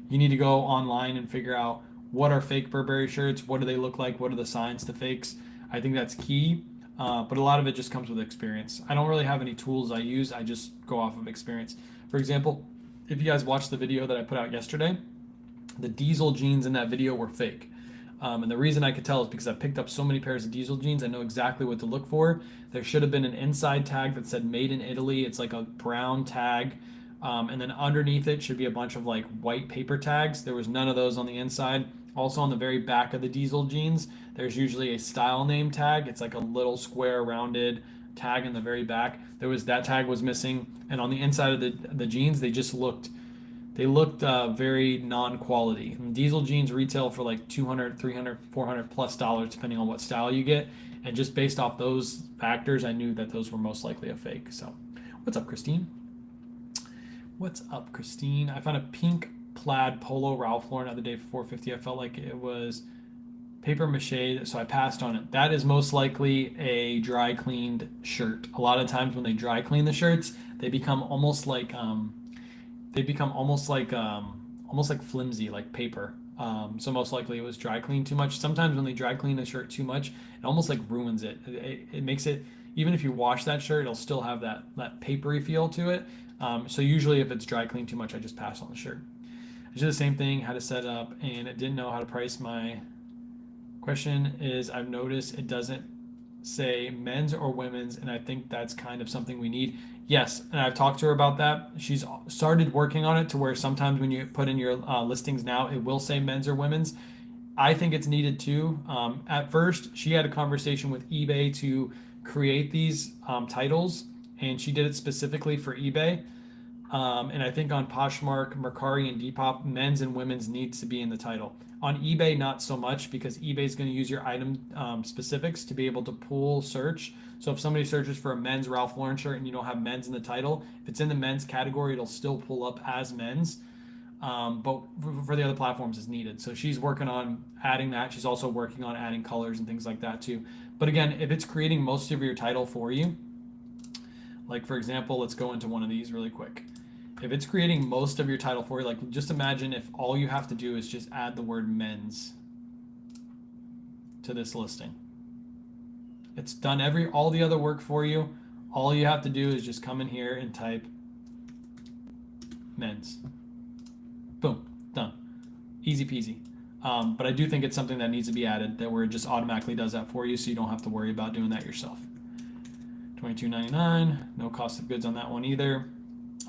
Speaker 2: you need to go online and figure out what are fake Burberry shirts, what do they look like, what are the signs to fakes. I think that's key. But a lot of it just comes with experience. I don't really have any tools I use. I just go off of experience. For example, if you guys watched the video that I put out yesterday, the Diesel jeans in that video were fake. And the reason I could tell is because I picked up so many pairs of Diesel jeans, I know exactly what to look for. There should have been an inside tag that said made in Italy. It's like a brown tag. And then underneath it should be a bunch of like white paper tags. There was none of those on the inside. Also on the very back of the Diesel jeans, there's usually a style name tag. It's like a little square rounded tag in the very back. That tag was missing. And on the inside of the jeans, they looked very non-quality. And Diesel jeans retail for like $200, $300, $400 plus dollars, depending on what style you get. And just based off those factors, I knew that those were most likely a fake. So, what's up, Christine? What's up, Christine? I found a pink plaid polo Ralph Lauren the other day for $4.50. I felt like it was paper mache, so I passed on it. That is most likely a dry cleaned shirt. A lot of times when they dry clean the shirts, they become almost like flimsy, like paper. So most likely it was dry cleaned too much. Sometimes when they dry clean the shirt too much, it almost like ruins it. It makes it, even if you wash that shirt, it'll still have that papery feel to it. So usually if it's dry clean too much, I just pass on the shirt. I did the same thing, had to set up, and it didn't know how to price. My question is, I've noticed it doesn't say men's or women's, and I think that's kind of something we need. Yes, and I've talked to her about that. She's started working on it to where sometimes when you put in your listings now, it will say men's or women's. I think it's needed too. At first, she had a conversation with eBay to create these titles, and she did it specifically for eBay. And I think on Poshmark, Mercari, and Depop, men's and women's needs to be in the title. On eBay, not so much because eBay is going to use your item specifics to be able to pull search. So if somebody searches for a men's Ralph Lauren shirt and you don't have men's in the title, if it's in the men's category, it'll still pull up as men's. But for the other platforms, it's needed. So she's working on adding that. She's also working on adding colors and things like that too. But again, if it's creating most of your title for you, like for example, let's go into one of these really quick. If it's creating most of your title for you, like just imagine if all you have to do is just add the word men's to this listing. It's done all the other work for you. All you have to do is just come in here and type men's. Boom, done. Easy peasy. But I do think it's something that needs to be added, that where it just automatically does that for you, so you don't have to worry about doing that yourself. $22.99, no cost of goods on that one either.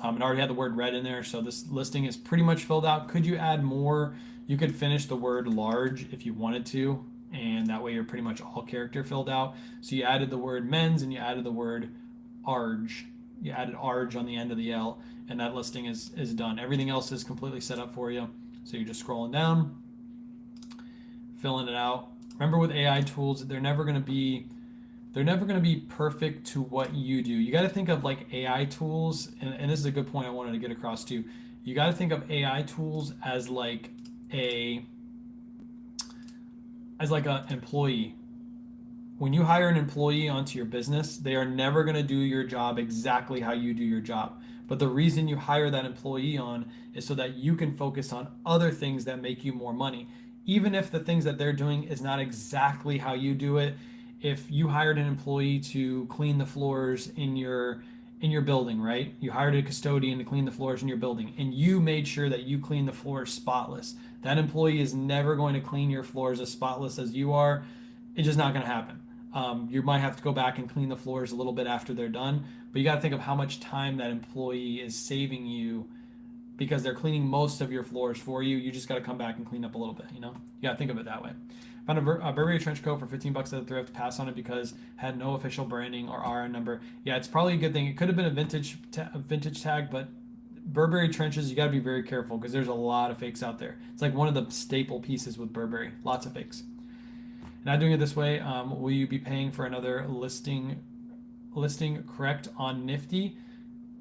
Speaker 2: It already had the word red in there, so this listing is pretty much filled out. Could you add more? You could finish the word large if you wanted to, and that way you're pretty much all character filled out. So you added the word men's and you added the word arge. You added arge on the end of the L, and that listing is done. Everything else is completely set up for you. So you're just scrolling down, filling it out. Remember with AI tools, they're never going to be perfect to what you do. You got to think of like AI tools, and this is a good point I wanted to get across too. You got to think of AI tools as like an employee. When you hire an employee onto your business, they are never going to do your job exactly how you do your job. But the reason you hire that employee on is so that you can focus on other things that make you more money. Even if the things that they're doing is not exactly how you do it. If you hired an employee to clean the floors in your building, right? You hired a custodian to clean the floors in your building, and you made sure that you clean the floors spotless. That employee is never going to clean your floors as spotless as you are. It's just not going to happen. You might have to go back and clean the floors a little bit after they're done, but you got to think of how much time that employee is saving you because they're cleaning most of your floors for you. You just got to come back and clean up a little bit, you know? You got to think of it that way. Found a Burberry trench coat for $15 at the thrift. Pass on it because had no official branding or RN number. Yeah, it's probably a good thing. It could have been a vintage tag, but Burberry trenches, you got to be very careful because there's a lot of fakes out there. It's like one of the staple pieces with Burberry. Lots of fakes. Not doing it this way. Will you be paying for another listing correct on Nifty?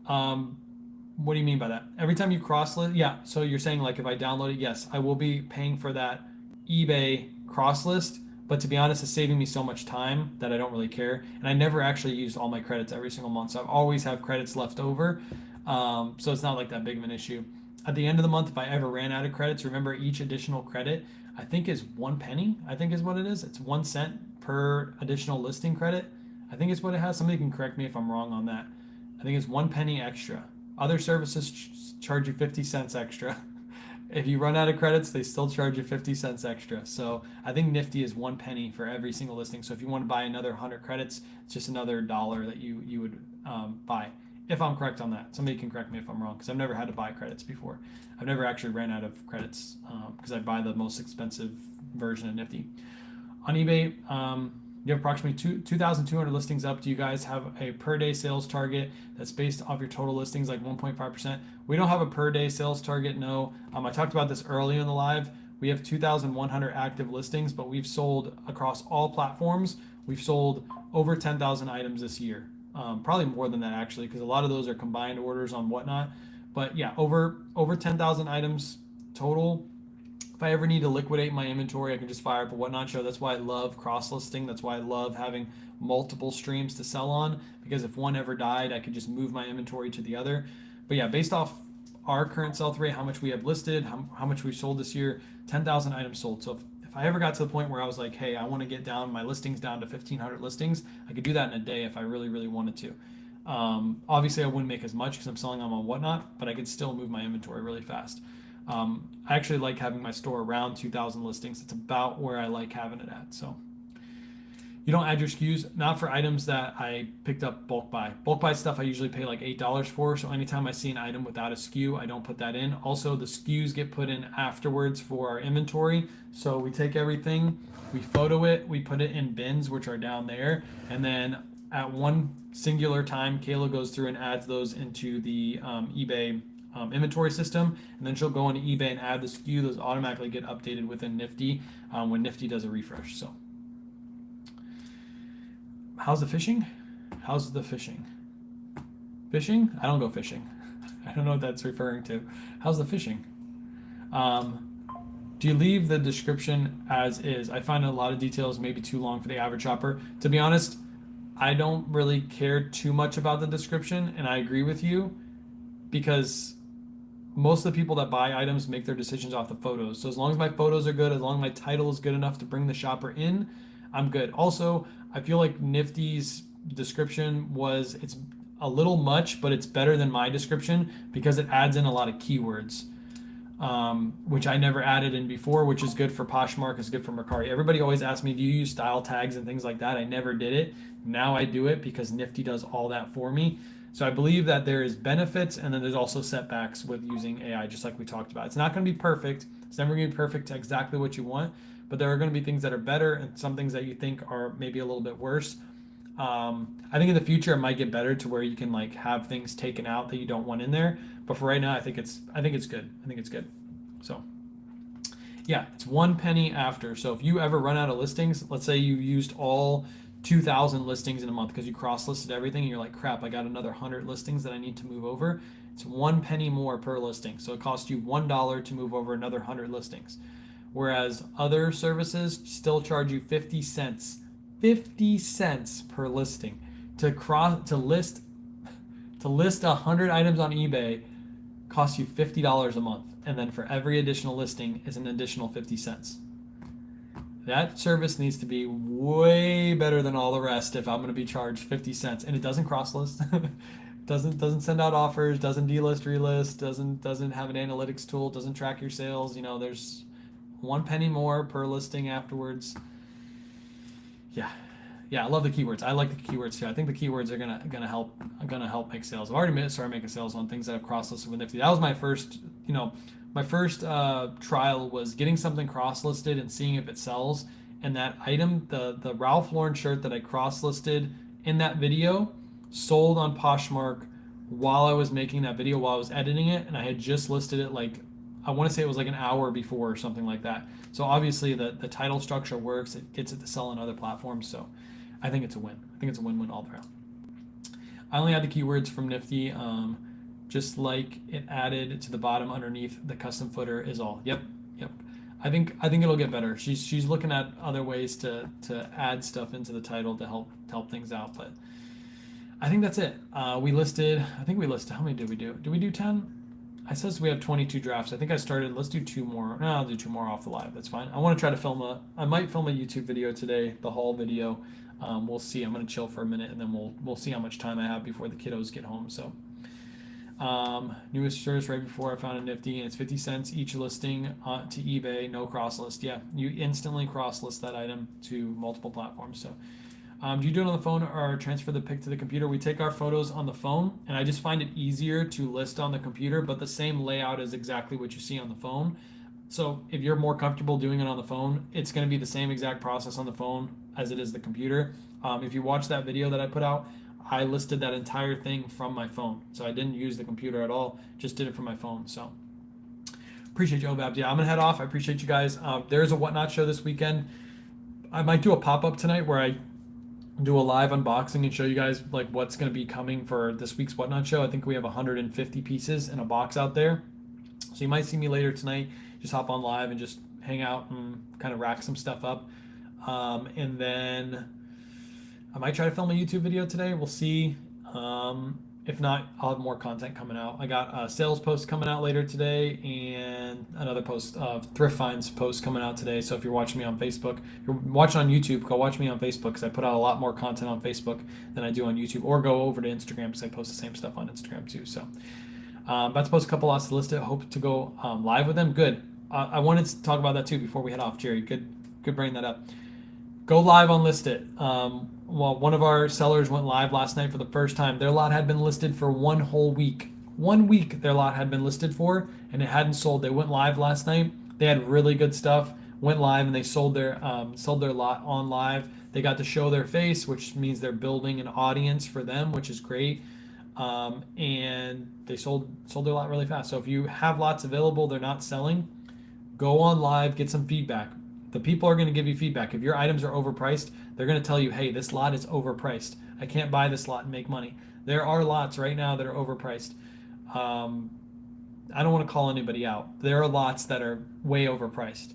Speaker 2: What do you mean by that? Every time you cross list, yeah. So you're saying like if I download it, yes, I will be paying for that eBay cross list. But to be honest, it's saving me so much time that I don't really care. And I never actually used all my credits every single month, so I always have credits left over. So it's not like that big of an issue. At the end of the month, if I ever ran out of credits, remember each additional credit I think is 1 penny. I think is what it is. It's 1 cent per additional listing credit. I think it's what it has. Somebody can correct me if I'm wrong on that. I think it's 1 penny extra. Other services charge you 50 cents extra. If you run out of credits, they still charge you 50 cents extra. So I think Nifty is 1 penny for every single listing. So if you want to buy another 100 credits, it's just another $1 that you would buy. If I'm correct on that. Somebody can correct me if I'm wrong, because I've never had to buy credits before. I've never actually ran out of credits because I buy the most expensive version of Nifty. On eBay, you have approximately 2,200 listings up. Do you guys have a per day sales target that's based off your total listings, like 1.5%? We don't have a per day sales target, no. I talked about this earlier in the live. We have 2,100 active listings, but we've sold across all platforms. We've sold over 10,000 items this year. Probably more than that actually, because a lot of those are combined orders on whatnot. But yeah, over 10,000 items total. If I ever need to liquidate my inventory, I can just fire up a whatnot show. That's why I love cross listing. That's why I love having multiple streams to sell on, because if one ever died, I could just move my inventory to the other. But yeah, based off our current sell-through rate, how much we have listed, how much we've sold this year, 10,000 items sold. So if I ever got to the point where I was like, hey, I want to get down my listings down to 1,500 listings, I could do that in a day if I really, really wanted to. Obviously, I wouldn't make as much because I'm selling them on Whatnot, but I could still move my inventory really fast. I actually like having my store around 2,000 listings. It's about where I like having it at. So you don't add your SKUs, not for items that I picked up bulk buy. Bulk buy stuff I usually pay like $8 for. So anytime I see an item without a SKU, I don't put that in. Also, the SKUs get put in afterwards for our inventory. So we take everything, we photo it, we put it in bins, which are down there. And then at one singular time, Kayla goes through and adds those into the eBay inventory system. And then she'll go into eBay and add the SKU. Those automatically get updated within Nifty when Nifty does a refresh. So how's the fishing? How's the fishing? Fishing? I don't go fishing. I don't know what that's referring to. How's the fishing? Do you leave the description as is? I find a lot of details maybe too long for the average shopper. To be honest, I don't really care too much about the description, and I agree with you because most of the people that buy items make their decisions off the photos. So as long as my photos are good, as long as my title is good enough to bring the shopper in, I'm good. Also, I feel like Nifty's description it's a little much, but it's better than my description because it adds in a lot of keywords, which I never added in before, which is good for Poshmark, is good for Mercari. Everybody always asks me, do you use style tags and things like that? I never did it. Now I do it because Nifty does all that for me. So I believe that there is benefits and then there's also setbacks with using AI, just like we talked about. It's not going to be perfect. It's never going to be perfect to exactly what you want, but there are going to be things that are better and some things that you think are maybe a little bit worse. I think in the future it might get better to where you can like have things taken out that you don't want in there. But for right now, I think it's good. I think it's good. So yeah, it's 1 penny after. So if you ever run out of listings, let's say you used all 2,000 listings in a month because you cross-listed everything and you're like, crap, I got another 100 listings that I need to move over. It's 1 penny more per listing. So it costs you $1 to move over another 100 listings. Whereas other services still charge you 50 cents. 50 cents per listing to list 100 items on eBay costs you $50 a month, and then for every additional listing is an additional 50 cents. That service needs to be way better than all the rest if I'm going to be charged 50 cents. And it doesn't cross list, doesn't send out offers, doesn't delist, relist, doesn't have an analytics tool, doesn't track your sales. There's 1 penny more per listing afterwards. Yeah, I love the keywords. I like the keywords too. I think the keywords are gonna help make sales. I've already started making sales on things that I've cross-listed with Nifty. That was my first, trial was getting something cross-listed and seeing if it sells. And that item, the Ralph Lauren shirt that I cross-listed in that video, sold on Poshmark while I was making that video, while I was editing it, and I had just listed it I want to say it was like an hour before or something like that. So obviously the title structure works. It gets it to sell on other platforms. So I think it's a win. I think it's a win-win all around. I only had the keywords from Nifty, just like it added to the bottom underneath the custom footer is all. Yep. I think it'll get better. She's looking at other ways to add stuff into the title to help things out. But I think that's it. We listed. How many did we do? Did we do 10? I says we have 22 drafts. I think I started. Let's do 2 more. No, I'll do 2 more off the live. That's fine. I want to try to I might film a YouTube video today, the haul video. We'll see. I'm gonna chill for a minute and then we'll see how much time I have before the kiddos get home. So, newest service right before I found a Nifty, and it's 50 cents each listing to eBay. No cross list. Yeah, you instantly cross list that item to multiple platforms. So. Do you do it on the phone or transfer the pic to the computer? We take our photos on the phone, and I just find it easier to list on the computer, but the same layout is exactly what you see on the phone. So if you're more comfortable doing it on the phone, it's going to be the same exact process on the phone as it is the computer. If you watch that video that I put out, I listed that entire thing from my phone. So I didn't use the computer at all, just did it from my phone. So appreciate you, Obab. Yeah, I'm going to head off. I appreciate you guys. There's a Whatnot show this weekend. I might do a pop-up tonight where I do a live unboxing and show you guys like what's going to be coming for this week's Whatnot show. I think we have 150 pieces in a box out there. So you might see me later tonight. Just hop on live and just hang out and kind of rack some stuff up. And then I might try to film a YouTube video today. We'll see. If not, I'll have more content coming out. I got a sales post coming out later today and another post of thrift finds post coming out today. So if you're watching me on Facebook, if you're watching on YouTube, go watch me on Facebook because I put out a lot more content on Facebook than I do on YouTube, or go over to Instagram because I post the same stuff on Instagram too. So about to post a couple lots to list it. Hope to go live with them. Good. I wanted to talk about that too before we head off, Jerry. Good bringing that up. Go live on List It. Well, one of our sellers went live last night for the first time. Their lot had been listed for one whole week. 1 week their lot had been listed for, and it hadn't sold. They went live last night. They had really good stuff. Went live and they sold their lot on live. They got to show their face, which means they're building an audience for them, which is great. And they sold their lot really fast. So if you have lots available, they're not selling, go on live, get some feedback. The people are going to give you feedback. If your items are overpriced, they're going to tell you, hey, this lot is overpriced. I can't buy this lot and make money. There are lots right now that are overpriced. I don't want to call anybody out. There are lots that are way overpriced.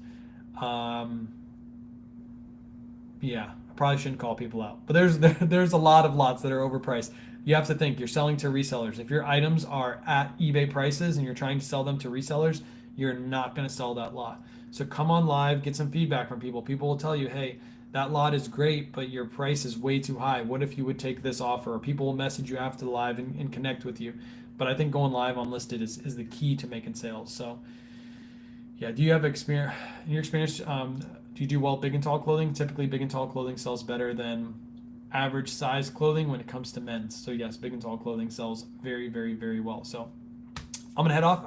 Speaker 2: Yeah, I probably shouldn't call people out. But there's a lot of lots that are overpriced. You have to think you're selling to resellers. If your items are at eBay prices and you're trying to sell them to resellers, you're not going to sell that lot. So come on live, get some feedback from people. People will tell you, hey, that lot is great, but your price is way too high. What if you would take this offer? Or people will message you after the live and connect with you. But I think going live on Listed is the key to making sales. So yeah, do you have experience? In your experience, do you do well big and tall clothing? Typically, big and tall clothing sells better than average size clothing when it comes to men's. So yes, big and tall clothing sells very, very, very well. So I'm gonna head off.